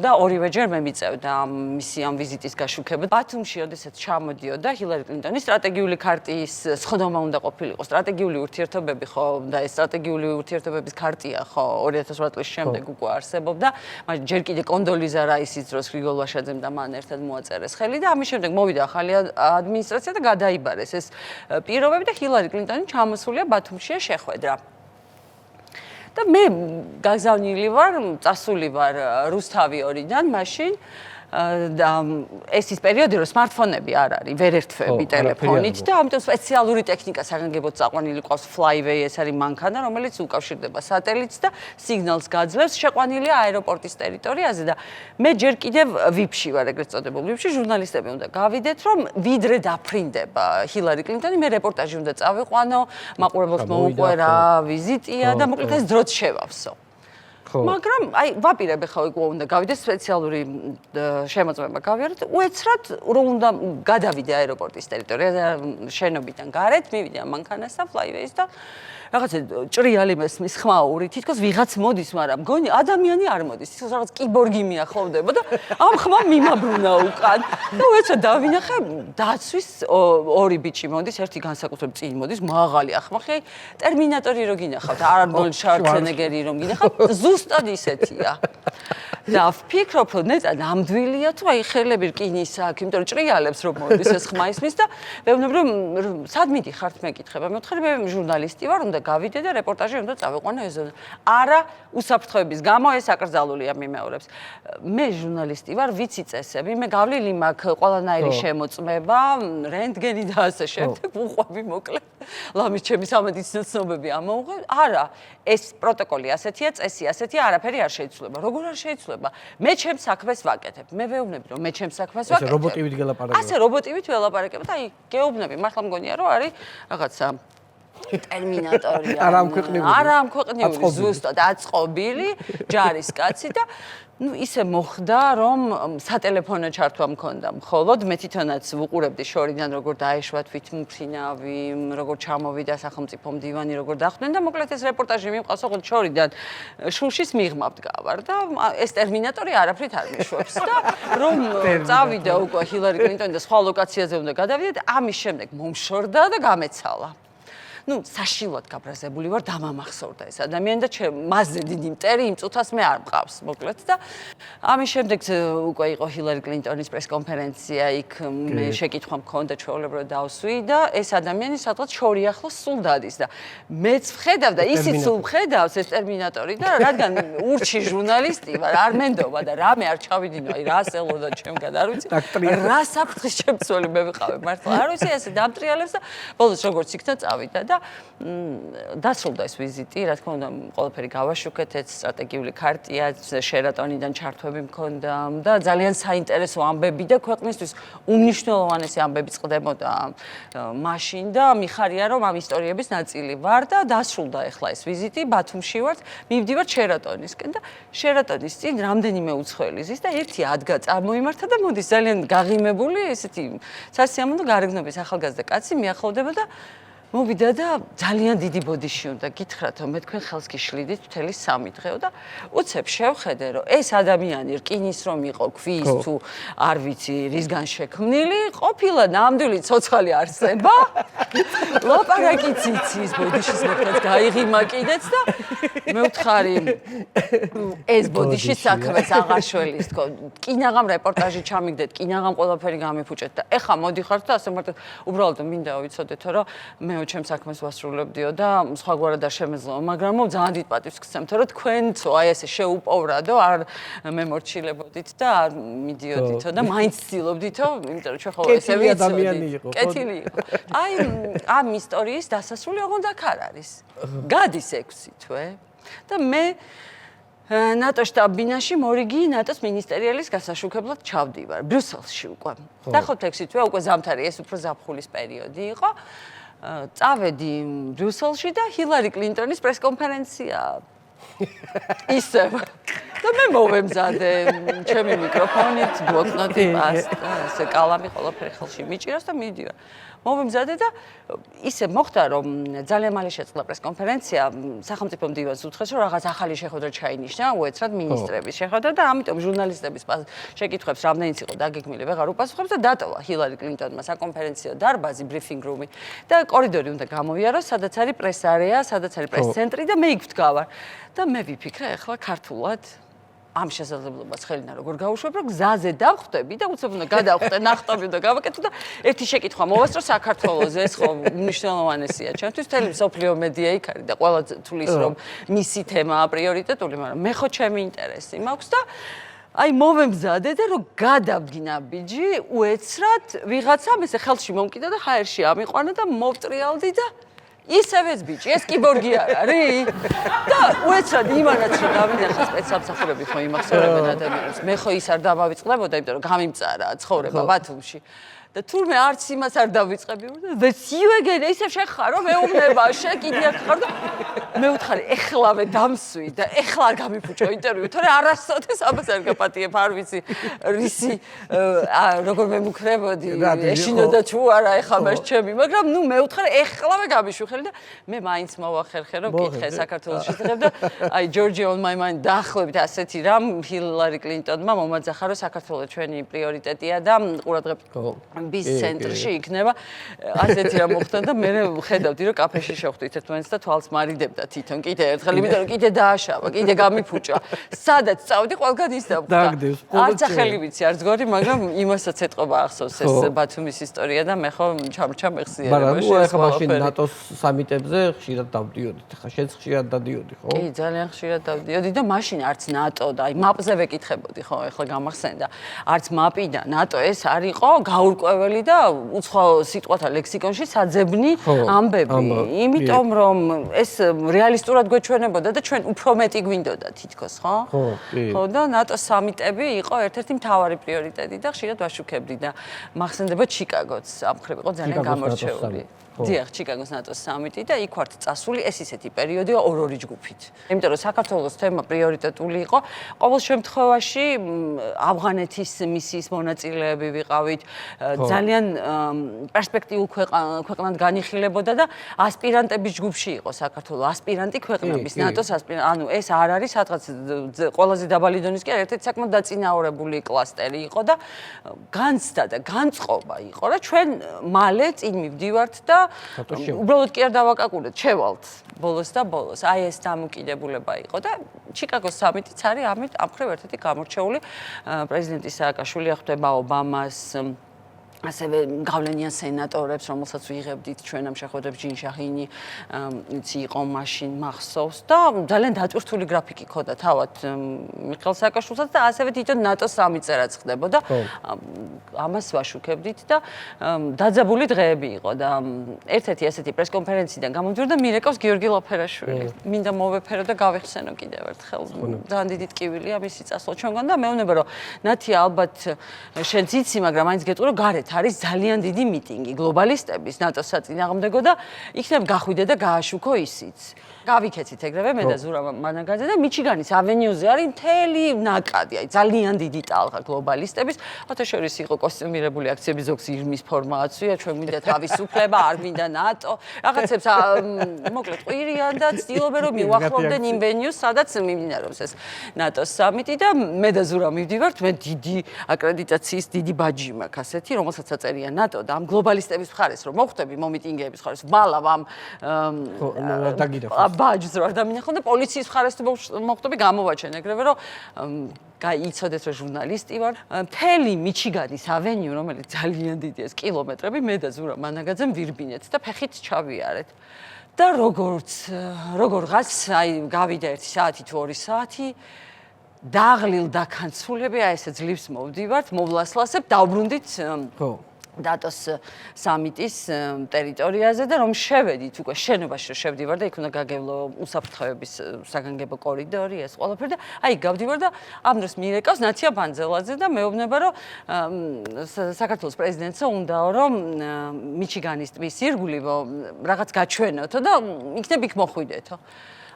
და ორივეჯერ მე მიწევდა მისი ამ ვიზიტის გაშუქება ბათუმში როდესაც ჩამოდიოდა ჰილარი კლინტონი სტრატეგიული ქარტიის სხდომა უნდა ყოფილიყო სტრატეგიული ურთიერთობები ხო და ეს სტრატეგიული ურთიერთობების ქარტია ხო 2008 წლის შემდეგ უკვე არსებობდა მაგრამ ჯერ კიდე კონდოლიზა რაისის დროს გრიგოლ ვაშაძემ და მან ერთად მოაწერეს ხელი და ამის შემდეგ მოვიდა ახალი ადმინისტრაცია და გადაიბარეს ეს პირობები და ჰილარი კლინტონი ჩამოსულია ბათუმშია შეხვედრა და მე გაგზავნილი ვარ წასული ვარ რუსთავი 2-დან მაშინ და ეს ის პერიოდი რომ smartphone-ები არ არის, ვერ ერთვები ტელეფონით და ამიტომ სპეციალური ტექნიკა საგანგებოდ წაყვანილი ყავს Flyway, ეს არის მანქანა, რომელიც უკავშირდება სატელიტს და სიგნალს გაძლევს, შეყვანილია აეროპორტის ტერიტორიაზე და მე ჯერ კიდევ VIP-ში ვარ, ეგრეთ წოდებულ VIP-ში, ჟურნალისტები უნდა გავიდეთ, რომ ვიდრე დაფრინდება ჰილარი კლინტონი, მე რეპორტაჟი უნდა წავიყვანო, მაყურებელს მოუყვე რა ვიზიტია და მოკლედ ეს დროც შევავსო. მაგრამ აი ვაპირებ ხა უკვე უნდა გავიდე სპეციალური შემოწმება გავიარეთ უეცრად რომ უნდა გადავიდე აეროპორტის ტერიტორიაზე შენობიდან გარეთ მივიდე მანქანასთან Flyway-ს და რაღაცა ჭრიალი მესმის ხმაური თითქოს ვიღაც მოდის მაგრამ მგონი ადამიანი არ მოდის თითქოს რაღაც კიბორგი მიახლოვდება და ამ ხმა მიმაბრუნა უკან და უეცრად დავინახე დაცვის ორი ბიჭი მოდის ერთი განსაკუთრებით წინ მოდის მაღალი ახმახი ტერმინატორი რო გინახავთ არნოლდ შვარცენეგერი რომ გინახავთ ზუსტად ისეთია და ვფიქრობ რომ ნეწა ნამდვილია თუ აი ხელები რკინის აქვს იმიტომ რომ ჭრიალებს რომ მოდის ეს ხმა ისმის და მეუბნები რომ სად მიდიხართ მეკითხება მეთქარი მე ჟურნალისტი ვარ უნდა გავიდე და რეპორტაჟი უნდა წავიყვანო ეს არა უსაფრთხოების გამო ეს აკრძალულია მიმეორებს მე ჟურნალისტი ვარ ვიცი წესები მე გავლილი მაქვს ყველანაირი შემოწმება რენტგენი და ასე შემდეგ უყვები მოკლედ ლამის ჩემი სამედიცინო ცნობები ამოუღე არა ეს პროტოკოლი ასეთია წესი ასეთია არაფერი არ შეიცვლება როგორ არ შეიცვლება მე ჩემს საქმეს ვაკეთებ მე ვეუბნები რომ მე ჩემს საქმეს ვაკეთებ ასე რობოტივით გელაპარაკებ ასე რობოტივით ველაპარაკებ და აი გეუბნები მართლა მგონია რომ არის რაღაცა ტერმინატორი არა ამქვეყნიური ზუსტად აწყობილი ჯარისკაცი და ну ისე მოხდა რომ სატელეფონო ჩართვა მქონდა მხოლოდ მე თვითონაც ვუყურებდი შორიდან როგორ დაეშვა თვითმფრინავი როგორ ჩამოვიდა სახელმწიფო მდივანი როგორ დახვდნენ და მოკლედ ეს რეპორტაჟი მიმყავს ოღონდ შორიდან შუშის მიღმა ვდგავარ და ეს ტერმინატორი არაფრით არ მიშვებს და რომ წავიდა უკვე ჰილარი კლინტონი და სხვა ლოკაციაზე უნდა გადავიდეთ ამის შემდეგ მომშორდა და გამეცალა საშილოდ გაბრაზებული ვარ, დამამახსოვრდა ეს ადამიანი და მასზე დიდი მტერი იმ წუთას მე არ მყავს, მოკლედ და ამის შემდეგ უკვე იყო ჰილარი კლინტონის პრესკონფერენცია, იქ მე შეკითხვა მქონდა ჩვეულებრივად დავსვი და ეს ადამიანი სადღაც შორი ახლოს სულ დადის და მეც ვხედავ და ისიც სულ ვხედავს ეს ტერმინატორი და რადგან ურჩი ჟურნალისტი ვარ, არ მენდობა და რამე არ ჩავიდინო, აი რას ელოდა ჩემგან, არ ვიცი. რა საფრთხის შემცველი მე ვიყავი მართლა. არ ვიცი, ესე დამტრიალებს და ბოლოს როგორც იქნა წავიდა და დასრულდა ეს ვიზიტი, რა თქმა უნდა, ყველაფერი გავაშუქეთ, ეს სტრატეგიული ქარტია, შერატონიდან ჩართვები მქონდა და ძალიან საინტერესო ამბები და ქვეყნისთვის უმნიშვნელოვანესი ამბები წყდებოდა მაშინ და მიხარია რომ ამ ისტორიების ნაწილი ვარ და დასრულდა ახლა ეს ვიზიტი, ბათუმში ვარ, მივდივარ შერატონისკენ და შერატონის წინ რამდენიმე უცხოელი ზის და ერთი ადგა წარმოიმართა და მოდის ძალიან გაღიმებული ესეთი სასიამოვნო გარეგნობის ახალგაზრდა კაცი მიახლოვდება და მოვიდა და ძალიან დიდი ბოდიში უნდა გითხრათ რომ მე თქვენ ხელს გიშლიდით მთელი 3 დღეო და უცებ შევხედე რომ ეს ადამიანი რკინის რომ იყო ქვის თუ არ ვიცი რისგან შექმნილი ყოფილა ნამდვილი ცოცხალი არსება ლაპარაკი ციცის ბოდიშის მოხდაც გაიღიმა კიდეც და მე ვთხარი ეს ბოდიში საქმეს აღარ შველის თქო კინაღამ რეპორტაჟი ჩამიგდეთ კინაღამ ყველაფერი გამიფუჭეთ და ეხა მოდიხართ და ასე მარტო უბრალოდ მინდა ვიცოდეთო რომ მე ჩემ საქმეს ვასრულებდიო და სხვაგვარად არ შემეძლო, მაგრამ ძალიან დიდ პატივს გსცემთ, რომ თქვენცო აი ესე შეუპოვრადო, არ მემორჩილებოდით და არ მიდიოდითო და მაინც ცდილობდითო, იმიტომ რომ ჩვენ ხო ესე ვიცოდით. კეთილი იყო. აი ამ ისტორიის დასასრული ოღონდ აქ არ არის. გადის 6 თვე და მე ნატო შტაბ-ბინაში მორიგი ნატოს მინისტერიალის გასაშუქებლად ჩავდივარ ბრიუსელში უკვე. დაახლოებით 6 თვე უკვე ზამთარი, ეს უფრო ზაფხულის პერიოდი იყო. წავედი ბრიუსელში და ჰილარი კლინტონის პრესკონფერენცია ისევ და მე მოვემზადე ჩემი მიკროფონით, ბლოკნოტი, პასტა, ესე კალამი ყველაფერი ხელში მიჭირავს და მიდივარ. მოვემზადე და ისე მოხდა რომ ძალიან მალე შეწყდა პრესკონფერენცია, სახელმწიფო მდივანს უთხრეს რომ რაღაც ახალი შეხვედრა ჩაინიშნა, უეცრად მინისტრების შეხვედრა და ამიტომ ჟურნალისტების შეკითხვებს რამდენიც იყო დაგეგმილი ვეღარ უპასუხებს და დატოვა ჰილარი კლინტონმა საკონფერენციო დარბაზი, ბრიფინგ რუმი და კორიდორი უნდა გამოვიაროს, სადაც არის პრეს-არეა, სადაც არის პრეს-ცენტრი და მე იქ ვდგავარ. და მე ვიფიქრე ახლა ქართულად ამ შესაძლებლობას ხელიდან როგორ გავუშვებ, რომ გზაზე დავხვდები და უცებ უნდა გადავხვდე, ნახტობი უნდა გავაკეთო და ერთი შეკითხვა მოვასწრო საქართველოზე, ეს ხო მნიშვნელოვანესია ჩემთვის, მთელი მსოფლიო მედია იქ არის და ყველა თulis რომ მისი თემაა პრიორიტეტული, მაგრამ მე ხო ჩემი ინტერესი მაქვს და აი მოვემზადე და რომ გადავდგინა ბიჯი, უეცრად ვიღაცამ ესე ხელში მომკიდა და ჰაერში ამიყვანა და მოვტრიალდი და ისევეც ბიჭი, ეს კიბორგი არ არის და უეცრად იმანაც რომ დავინახა სპეცსამსახურები ხო იმახსოვრებენ ადამიანებს. მე ხო ის არ დამავიწყდებოდა, იმიტომ რომ გამიმწარა ცხოვრება ბათუმში. და თურმე არც იმას არ დავიწყები და სიუეგენ ისევ შეხარო მეუბნება შე კიდე აქ ხარ და მე ვთხარი ეხლავე დამსვი და ეხლა არ გამიფუჭო ინტერვიუ თორე არასოდეს ამას არ გაპატიებ არ ვიცი რისი როგორ მემუქრებოდი ეშინოდა თუ არა ეხლა მას ჩემი მაგრამ ნუ მე ვთხარი ეხლავე გამიშუხელი და მე მაინც მოვახერხე რომ კითხე საქართველოს შესახებ და აი Georgia on my mind დაახლოებით ასეთი რამ ჰილარი კლინტონმა მომაძახა რომ საქართველოს ჩვენი პრიორიტეტია და ყურადღებით ბის ცენტრში იქნება ასეთი რამ მოხდა და მე ხედავდი რომ კაფეში შევხვდით ერთმანეთს და თვალს მარიდებდა თვითონ კიდე ერთხელ იმიტომ რომ კიდე დააშავა კიდე გამიფუჭა სადაც წავდი ყველგან ის დავხდა არც ახალი ვიცი არც გორი მაგრამ იმასაც ეთყობა ახსოვს ეს ბათუმის ისტორია და მე ხო ჩამრჩა მეხსიერებაში მაგრამ ახლა მაშინ ნატოს სამიტებზე ხშირად დავდიოდით ხა შენც ხშირად დადიოდი ხო კი ძალიან ხშირად დავდიოდი და მაშინ არც ნატო და აი მაპზე ვეკითხებოდი ხო ახლა გამახსენდა არც მაპი და ნატო ეს არ იყო გაურკვეველი და უცხო სიტყვათა ლექსიკონში საძებნი ამბები იმიტომ რომ ეს რეალისტურად გვეჩვენებოდა და ჩვენ უფრო მეტი გვინდოდა თითქოს ხო ხო და ნატოს სამიტები იყო ერთ-ერთი მთავარი პრიორიტეტი და ხშირად ვაშუქებდი და მახსენდება ჩიკაგოც ამ მხრივ იყო ძალიან გამორჩეული დიახ, ჩიკაგოს ნატოს სამიტი და იქ ვართ წასული, ეს ისეთი პერიოდია ორ-ორი ჯგუფით. იმიტომ რომ საქართველოს თემა პრიორიტეტული იყო, ყოველ შემთხვევაში ავღანეთის მისიის მონაწილეები ვიყავით, ძალიან პერსპექტიულ ქვეყნად განიხილებოდა და ასპირანტების ჯგუფში იყო საქართველოს ასპირანტი ქვეყნების ნატოს ანუ ეს არ არის სადღაც ყველაზე დაბალი დონის კი ერთ-ერთი საკმაოდ დაწინაურებული კლასტერი იყო და განცდა და განწყობა იყო რა ჩვენ მალე წინ მივდივართ და უბრალოდ კი არ დავაკაკურეთ შევალთ ბოლოს და ბოლოს აი ეს დამოკიდებულება იყო და ჩიკაგოს სამიტიც არის ამ მხრივ ერთ-ერთი გამორჩეული პრეზიდენტი სააკაშვილი ხვდება ობამას ასევე გავლენიან სენატორებს, რომელსაც ვიღებდით ჩვენ ამ შეხვედრებში ჯინშაჰინი იცი იყო მაშინ მახსოვს და ძალიან დატვირთული გრაფიკი ქონდა თავად მიხეილ სააკაშვილსაც და ასევე თვითონ ნატოს სამიტზე რაც ხდებოდა ამას ვაშუქებდით და დაძაბული დღეები იყო და ერთ-ერთი ასეთი პრესკონფერენციიდან გამომდიოდა მირეკავს გიორგი ლაფერაშვილი. მინდა მოვეფერო და გავიხსენო კიდევ ერთხელ. ძალიან დიდი ტკივილია მისი წასვლა ჩვენგან და მეუბნება რომ ნათია ალბათ შენც იცი, მაგრამ მაინც გეტყვი რომ გარეთ არის ძალიან დიდი მიტინგი გლობალისტების ნატოს საწინააღმდეგო და იქნებ გახვიდე და გააშუქო ისიც. გავიქეცით ეგრევე მე და ზურა მანაგაძე და მიჩიგანის ავენიუზე არის მთელი ნაკადი, აი ძალიან დიდი ტალღა გლობალისტების. ოთაშორის იყო კოსტიუმირებული აქციების ზოგს ირმის ფორმა აცვია, ჩვენ მინდა თავისუფლება, არ მინდა ნატო. რაღაცებს მოკლედ ყვირიან და ცდილობენ რომ მივახლოვდნენ იმ ვენიუს, სადაც მიმდინარეობს ეს ნატოს სამიტი და მე და ზურა მივდივართ, მე დიდი აკრედიტაციის დიდი ბაჯი მაქვს ასეთი, რომელსაც აწერია ნატო და ამ გლობალისტების მხარეს რომ მოხვდები მომიტინგეების მხარეს, ვალავ ამ ბაჯს რა დამინახო და პოლიციის მხარეს თუ მოხვდები გამოვაჩენ ეგრევე რომ იცოდეთ რომ ჟურნალისტი ვარ. მთელი მიჩიგანის ავენიუ, რომელიც ძალიან დიდია ეს კილომეტრები, მე და ზურა მანაგაძემ ვირბინეთ და ფეხით ჩავიარეთ. და როგორღაც აი გავიდა 1 საათი თუ 2 საათი დაღლილ დაქანცულები აი ესე ძლივს მოვდივართ, მოვლასლასებ, დავბრუნდით დატოს სამიტის ტერიტორიაზე და რომ შევედით უკვე შენობაში რომ შევდივარ და იქ უნდა გაგევლო უსაფრთხოების საგანგებო კორიდორი ეს ყველაფერი და აი გავდივარ და ამ დროს მირეკავს ნათია ბანძელაძე და მეუბნება რომ საქართველოს პრეზიდენტსო უნდაო რომ მიჩიგანის ტბის ირგვლივ რაღაც გაჩვენოთო და იქნებ იქ მოხვიდეთო.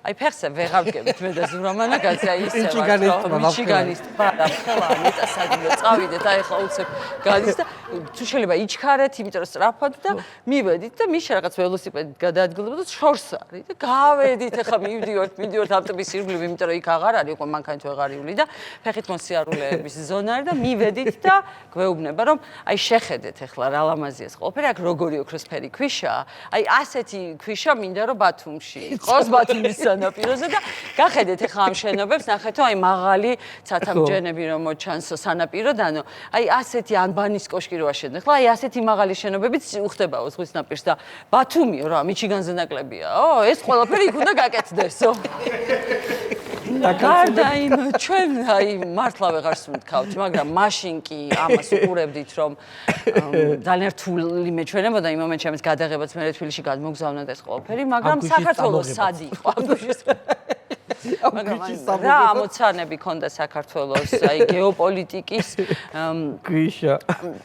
აი ფეხზე ვეღარ ვგებით მე და ზურა მანაგაძე აი ისე ვარ მიჩიგანის ტბა და ხელა მეტა სადმე წავიდეთ აი ხა უცებ გადის და თუ შეიძლება იჩქარეთ იმიტომ რომ სწრაფად და მივედით და მიშა რაღაც ველოსიპედით გადაადგილდება და შორს არის და გავედით ახლა მივდივართ ამ ტბის ირგვლივ იმიტომ რომ იქ აღარ არის უკვე მანქანით ვეღარიული და ფეხით მოსიარულეების ზონა არის და მივედით და გვეუბნება რომ აი შეხედეთ ახლა რა ლამაზია ეს ყველაფერი აქ როგორი ოქროსფერი ქვიშაა აი ასეთი ქვიშა მინდა რომ ბათუმში იყოს ბათუმის სანაპიროზე და გახედეთ ახლა ამ შენობებს ნახეთო აი მაღალი ცათამბჯენები რომ მოჩანსო სანაპიროდანო აი ასეთი ანბანის კოშკი რო აშენდნენ ახლა აი ასეთი მაღალი შენობებიც უხდებაო ზღვის ნაპირს და ბათუმიო რა მიჩიგანზე ნაკლებიაო ეს ყველაფერი იქ უნდა გაკეთდესო გარდა იმ ჩვენ აი მართლა ვეღარ სუნთქავთ მაგრამ მაშინ კი ამას უყურებდით რომ ძალიან რთული მეჩვენებოდა იმ მომენტში ამის გადაღებაც მე თბილისში გადმოგზავნა და ეს ყველაფერი მაგრამ საქართველოს სად იყო მაგრამ რა ამოცანები ქონდა საქართველოს აი გეოპოლიტიკის ქვიშა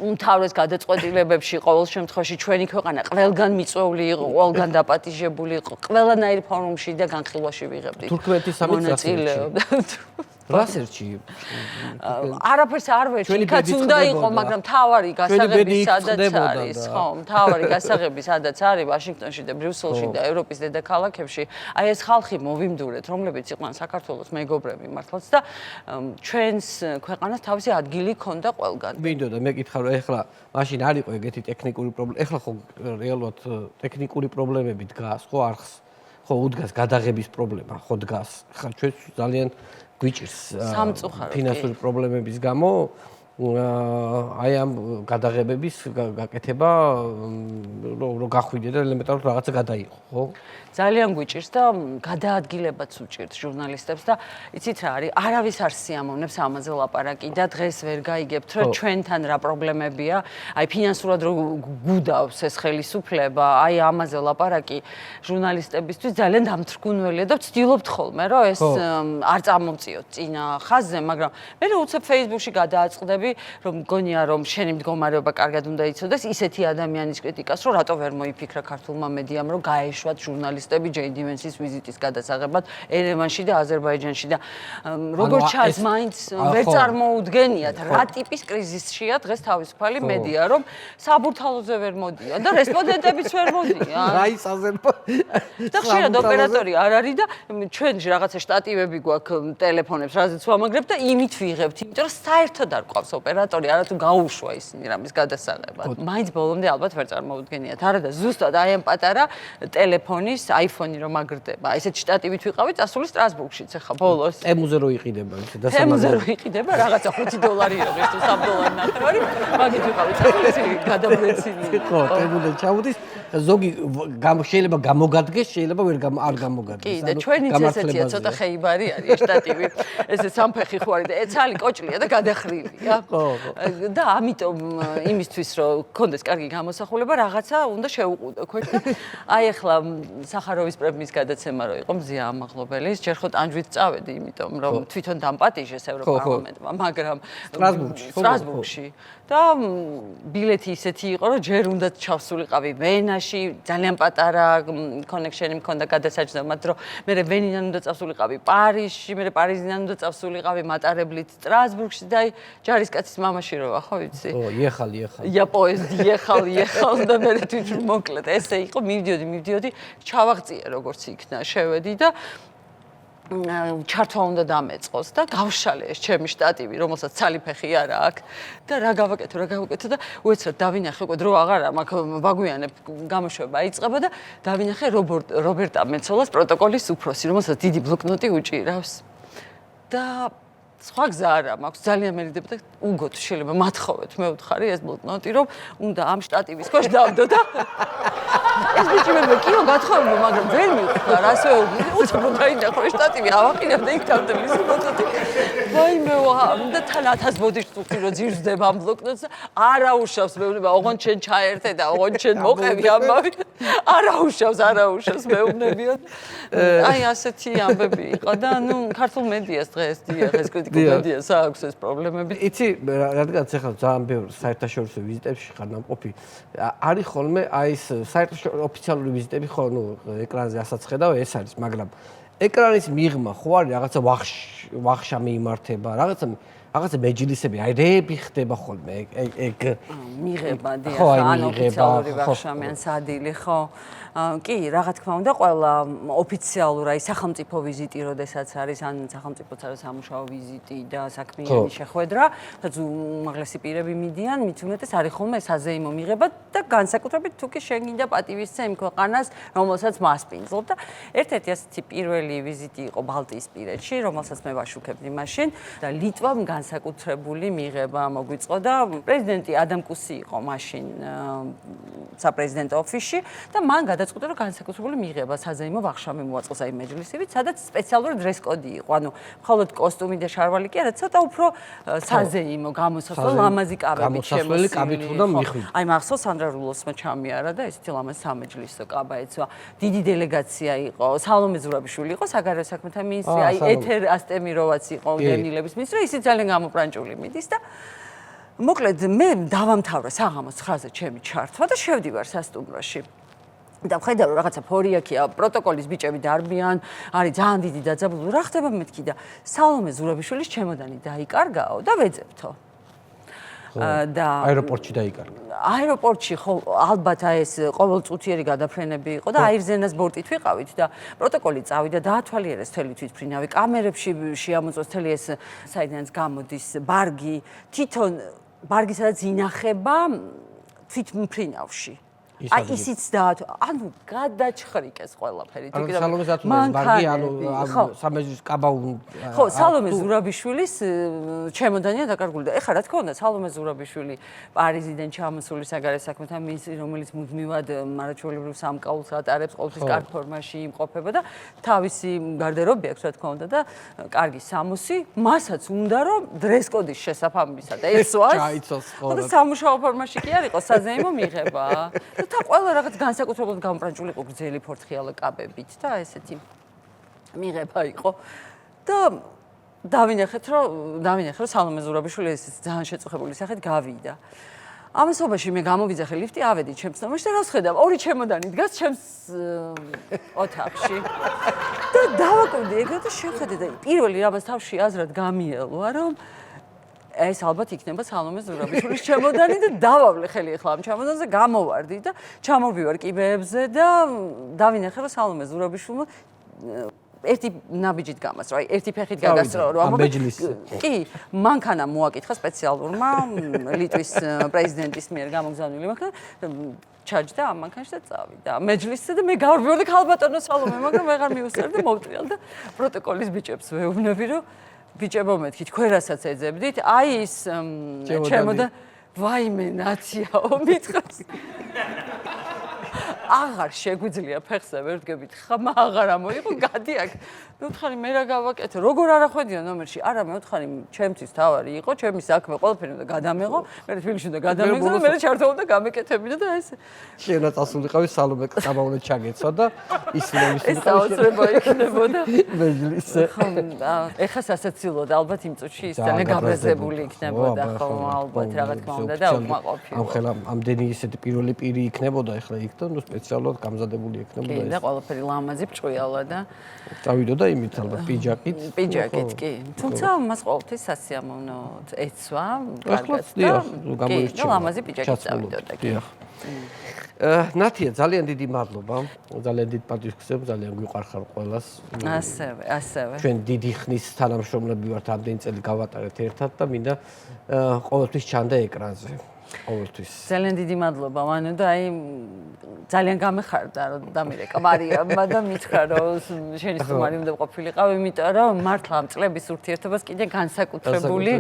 უმთავრეს გადაწყვეტილებებში ყოველ შემთხვევაში ჩვენი ქვეყანა ყველგან მიწვეული იყო ყველგან დაპატიჟებული იყო ყველანაირ ფორუმში და განხილვაში ვიღებდით თურქმეთის სამიტში რასერჩი არაფერს არ ვერჩი იქაც უნდა იყო მაგრამ თავარი გასაღები სადაც არის ხო თავარი გასაღები სადაც არის ვაშინგტონში და ბრიუსელში და ევროპის დედაქალაქებში აი ეს ხალხი მოვიმდურეთ რომლებიც იყვნენ საქართველოს მეგობრები მართლაც და ჩვენს ქვეყანას თავისი ადგილი ჰქონდა ყველგან მინდოდა მე კითხავ რომ ეხლა მაშინ არ იყო ეგეთი ტექნიკური პრობლემა ეხლა ხო რეალურად ტექნიკური პრობლემები დგას ხო არხს ხო უდგას გადაღების პრობლემა ხო დგას ხა ჩვენ ძალიან გვიჭირს ფინანსური პრობლემების გამო აი ამ გადაღებების გაკეთება რომ გახვიდე და ელემენტარულად რაღაცა გადაიღო ხო ძალიან გვიჭირს და გადაადგილებაც უჭირთ ჟურნალისტებს და იცით რა არის არავის არ სიამოვნებს ამაზე ლაპარაკი და დღეს ვერ გაიგებთ რომ ჩვენთან რა პრობლემებია აი ფინანსურად რო გუდავს ეს ხელისუფლება აი ამაზე ლაპარაკი ჟურნალისტებისთვის ძალიან დამთრგუნველია და ვცდილობთ ხოლმე რომ ეს არ წამოვწიოთ წინა ხაზზე მაგრამ მე რო უცებ Facebook-ში გადააწყდები პარტნიორი, რომ მგონია რომ შენი მდგომარეობა კარგად უნდა იცოდეს, ისეთი ადამიანის კრიტიკას, რომ რატო ვერ მოიფიქრა ქართულმა მედიამ, რომ გაეშვათ ჟურნალისტები J Dimens-ის ვიზიტის გადასაღებად ერევანში და აზერბაიჯანში და როგორც ჩანს, მაინც ვერ წარმოუდგენიათ რა ტიპის კრიზისშია დღეს თავისუფალი მედია, რომ საბურთალოზე ვერ მოდიან და რესპონდენტებიც ვერ მოდიან. რაის აზერბაიჯანი. და ხშირად ოპერატორი არ არის და ჩვენ რაღაცა შტატივები გვაქვს ტელეფონებს, რაზეც ვამაგრებ და იმით ვიღებთ, იმიტომ რომ საერთოდ არ ყავს ოპერატორი, არათუ გაუშვა ისინი რამის გადასაღებად. მაინც ბოლომდე ალბათ ვერ წარმოუდგენიათ. არა და ზუსტად აი ამ პატარა ტელეფონის iPhone-ი რომ აგრდება. ესეთ შტატივით ვიყავი წასული სტრასბურგშიც ახლა ბოლოს. ემუზე რო იყიდება ისე და ემუზე რო იყიდება რაღაცა $5 ღირს თუ $3 ნახევარი, მაგით ვიყავი წასული გადაბრეცილი. ხო, ემუზე ჩავდის, ზოგი შეიძლება გამოგადგეს, შეიძლება ვერ არ გამოგადგეს. კი, და ჩვენიც ესეთია, ცოტა ხეიბარი არის შტატივი. ესე სამფეხი ხო არის და ეცალი კოჭლია და გადახრილია. ხო. და ამიტომ იმისთვის რომ გქონდეს კარგი გამოსახულება, რაღაცა უნდა შეუყუდო ქვეშ და აი ახლა სახაროვის პრემიის გადაცემა რო იყო მზია ამაღლობელის, ჯერ ხო ტანჯვით წავედი, იმიტომ რომ თვითონ დამპატიჟეს ევროპარლამენტმა, მაგრამ სტრასბურგში და ბილეთი ისეთი იყო, რომ ჯერ უნდა ჩავსულიყავი ვენაში, ძალიან პატარა კონექშენი მქონდა გადასაჯდომად, რომ მე ვენიდან უნდა წავსულიყავი პარიზში, მე პარიზიდან უნდა წავსულიყავი მატარებლით სტრასბურგში და აი ჯარისკაცის მამაში როა, ხო ვიცი? ო, იხალი. ია პოეზდი ეხალ და მე თვითონ მოკლედ ესე იყო, მივდიოდი, ჩავაღწიე როგორც იქნა, შევედი და ჩართვა უნდა დამეწყოს და გავშალე ეს ჩემი შტატივი, რომელსაც ცალი ფეხი არა აქვს და რა გავაკეთო და უეცრად დავინახე, უკვე დრო აღარა მაქვს, ვაგვიანებ, გამოშვება იწყება და დავინახე რობერტა მეცოლას პროტოკოლის უფროსი, რომელსაც დიდი ბლოკნოტი უჭირავს. და სხვა გზა არა მაქვს, ძალიან მერიდებ და უგო თუ შეიძლება მათხოვეთ, მე ვთხარი ეს ბლოკნოტი, რომ უნდა ამ შტატივის ქვეშ დავდო და ეს ბიჭი მე კიო გათხოვებო, მაგრამ ვერ მივხვდა, რასვე უცებ დაინახო შტატივი, ავაყინებ და იქ დავდე მისი ბლოკნოტი. ვაიმე და თან 1000 ბოდიშს ვუხდი, რომ ძირდება ამ ბლოკნოტს და არაუშავს მეუბნება, ოღონდ შენ ჩაერთე და ოღონდ შენ მოყევი ამბავი. არაუშავს მეუბნებიან. აი ასეთი ამბები იყო და ნუ ქართულ მედიას დღეს ეს კრიტიკულ მედიას აქვს ეს პრობლემები. იცი, რადგანაც ახლა ძალიან ბევრ საერთაშორისო ვიზიტებში ხარ ნამყოფი, არის ხოლმე აი ეს საერთაშორისო ოფიციალური ვიზიტები ხო, ნუ ეკრანზე ასაც ხედავ, ეს არის, მაგრამ ეკრანის მიღმა ხო არის რაღაცა ვახშა მიიმართება, რაღაცა მეჯლისები, აი რეები ხდება ხოლმე, ეგ მიღება დიახ, ან ოფიციალური ვახშამი, ან სადილი, ხო. კი, რა თქმა უნდა, ყველა ოფიციალურ აი სახელმწიფო ვიზიტი, როდესაც არის, ან სახელმწიფოც არის სამუშაო ვიზიტი და საქმიანი შეხვედრა, და უმაღლესი პირები მიდიან, მით უმეტეს არის ხოლმე საზეიმო მიღება და განსაკუთრებით თუ კი შენ გინდა პატივისცე იმ ქვეყანას, რომელსაც მასპინძლობ და ერთ-ერთი ასეთი პირველი ვიზიტი იყო ბალტიისპირეთში, რომელსაც მე ვაშუქებდი მაშინ და ლიტვამ განსაკუთრებული მიღება მოგვიწყო და პრეზიდენტი ადამ კუსი იყო მაშინ საპრეზიდენტო ოფისში და მან გადაწყვიტა რომ განსაკუთრებული მიღება საზეიმო ვახშამი მოაწყოს აი მეჯლისივით, სადაც სპეციალური დრეს-კოდი იყო, ანუ მხოლოდ კოსტუმი და შარვალი კი არა, ცოტა უფრო საზეიმო გამოსასვლელი ლამაზი კაბებით შემოსილი. აი მახსოვს სანდრა რულოსმა ჩამიარა და ესეთი ლამაზი სამეჯლისო კაბა ეცვა. დიდი დელეგაცია იყო, სალომე ზურაბიშვილი იყო საგარეო საქმეთა მინისტრი, აი ეთერ ასტემიროვაც იყო გენილების მინისტრი, ისიც ძალიან გამოპრანჭული მიდის და მოკლედ მე დავამთავრე საღამოს 9-ზე ჩემი ჩართვა და შევდივარ სასტუმროში. და ხედავ რომ რაღაცა ფორიაქია, პროტოკოლის ბიჭები დარბიან, არის ძალიან დიდი დაძაბულობა, რა ხდება მეთქი და სალომე ზურაბიშვილის ჩემოდანი დაიკარგაო და ვეძებთო. და აეროპორტში დაიკარგა. აეროპორტში ხო ალბათ ეს ყოველწუთიერი გადაფრენები იყო და აირზენას ბორტით ვიყავით და პროტოკოლი წავიდა, დაათვალიერეს მთელი თვითმფრინავი, კამერებში შეამოწოს მთელი ეს საიდანაც გამოდის ბარგი, თვითონ ბარგი სადაც ინახება თვითმფრინავში. აი ისიც ანუ გადაჩხრიკეს ყველაფერი. სალომე ზურაბიშვილის ბარგი, ანუ სამეჯლის კაბა ხო, სალომე ზურაბიშვილის ჩემოდანია დაკარგული და ეხლა რა თქმა უნდა სალომე ზურაბიშვილი პარიზიდან ჩამოსული საგარეო საქმეთა მინისტრი, რომელიც მუდმივად მარაჩვეულებრივ სამკაულს ატარებს, ყოველთვის კარგ ფორმაში იმყოფება და თავისი გარდერობი აქვს რა თქმა უნდა და კარგი სამოსი, მასაც უნდა რომ დრეს-კოდის შესაბამისად ეცვას. და სამუშაო ფორმაში კი არ იყოს საზეიმო მიღება. და ყველა რაღაც განსაკუთრებულად გამოპრანჭული იყო გრძელი ფორთხიალა კაბებით და ესეთი მიღება იყო და დავინახეთ რომ სალომე ზურაბიშვილი ეს ძალიან შეწუხებული სახით გავიდა. ამასობაში მე გამოვიძახე ლიფტი, ავედი ჩემს ნომერში და რას ხედავ? ორი ჩემოდანი დგას ჩემს ოთახში. და დავაკვირდი ეგრე და შევხედე და პირველი რამაც თავში აზრად გამიელვა, რომ ეს ალბათ იქნება სალომე ზურაბიშვილის ჩემოდანი და დავავლე ხელი ახლა ამ ჩემოდანზე გამოვარდი და ჩამოვივარ კიბეებზე და დავინახე რომ სალომე ზურაბიშვილმა ერთი ნაბიჯით გამასწრო, ერთი ფეხით გაგასწრო, რომ კი, მანქანა მოაკითხა სპეციალურმა ლიტვის პრეზიდენტის მიერ გამოგზავნილი მანქანა ჩაჯდა ამ მანქანაში და წავიდა მეჯლისზე და მე გავარბიორდი ქალბატონო სალომე, მაგრამ ვეღარ მივუსწრებ და მოვტრიალ და პროტოკოლის ბიჭებს ვეუბნები, რომ ბიჭებო მეთქი, თქვენ რასაც ეძებდით, აი ის ჩემოდა ვაიმე ნაციაო მითხრას. აღარ შეგვიძლია ფეხზე ვერ დგებით, ხმა აღარ ამოიღო, გადი აქ. მე ვთხარი მე რა გავაკეთე, როგორ არ ახვედია ნომერში? არა, მე ვთხარი ჩემთვის თავარი იყო, ჩემი საქმე ყველაფერი უნდა გადამეღო, მე თბილისში უნდა გადამეგზო და მე ჩართო და გამეკეთებინა და ეს შენა წასულიყავი სალომე ყაბაულე ჩაგეცვა და ისინი ეს საოცრება იქნებოდა მეჯლისზე. ეხა სასაცილოდ ალბათ იმ წუთში ის ძალიან გაბრაზებული იქნებოდა, ხო, ალბათ რა თქმა უნდა და უკმაყოფილო. ამ ხელა ამდენი ისეთი პირველი პირი იქნებოდა ეხლა იქ და ნუ სპეციალურად გამზადებული იქნებოდა ეს. კი და ყველაფერი ლამაზი ბრჭყვიალა და წავიდო და იმით ალბათ პიჯაკით კი. თუმცა მას ყოველთვის სასიამოვნო ეცვა, კარგად და გამოირჩევა. და ლამაზი პიჯაკით წავიდო და კი. ნათია, ძალიან დიდი მადლობა. ძალიან დიდ პატივს ძალიან გვიყვარხარ ყველას. ასევე. ჩვენ დიდი ხნის თანამშრომლები ვართ, ამდენი წელი გავატარეთ ერთად და მინდა ყოველთვის ჩანდა ეკრანზე. ყოველთვის. ძალიან დიდი მადლობა, მანუ და აი ძალიან გამეხარდა რომ დამირეკა მარიამმა და მითხრა რომ შენი სტუმარი უნდა ყოფილიყავ, იმიტომ რომ მართლა ამ წლების ურთიერთობას კიდე განსაკუთრებული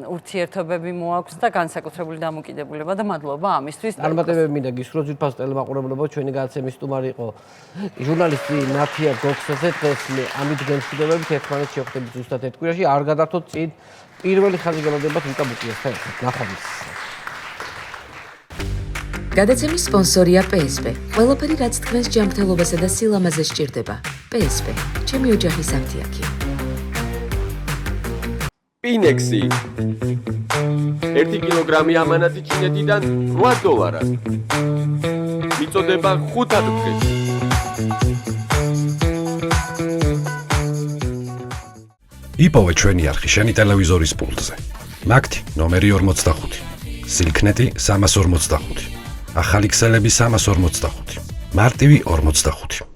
ურთიერთობები მოაქვს და განსაკუთრებული დამოკიდებულება და მადლობა ამისთვის. წარმატებები მინდა გისურვოთ ძვირფას ტელემაყურებლებო, ჩვენი გადაცემის სტუმარი იყო ჟურნალისტი ნათია გოქსაძე. დღეს მე ამით გემშვიდობებით ერთმანეთს შევხვდებით ზუსტად ერთ კვირაში, არ გადართოთ წინ პირველი ხაზი გელოდებათ ვიკა ბუკიასთან ერთად. ნახვამდის. გადაცემის სპონსორია PSP. ყველაფერი რაც თქვენს ჯანმრთელობასა და სილამაზე სჭირდება. PSP. ჩემი ოჯახის აფთიაქი. პინექსი 1 კილოგრამი ამანათი ჩინეთიდან $8. მიწოდება 5 დღეს. იპოვე ჩვენი არხი შენი ტელევიზორის პულტზე. მაგთი ნომერი 45. სილქნეტი 345. ახალი ქსელები 345. მარტივი 45.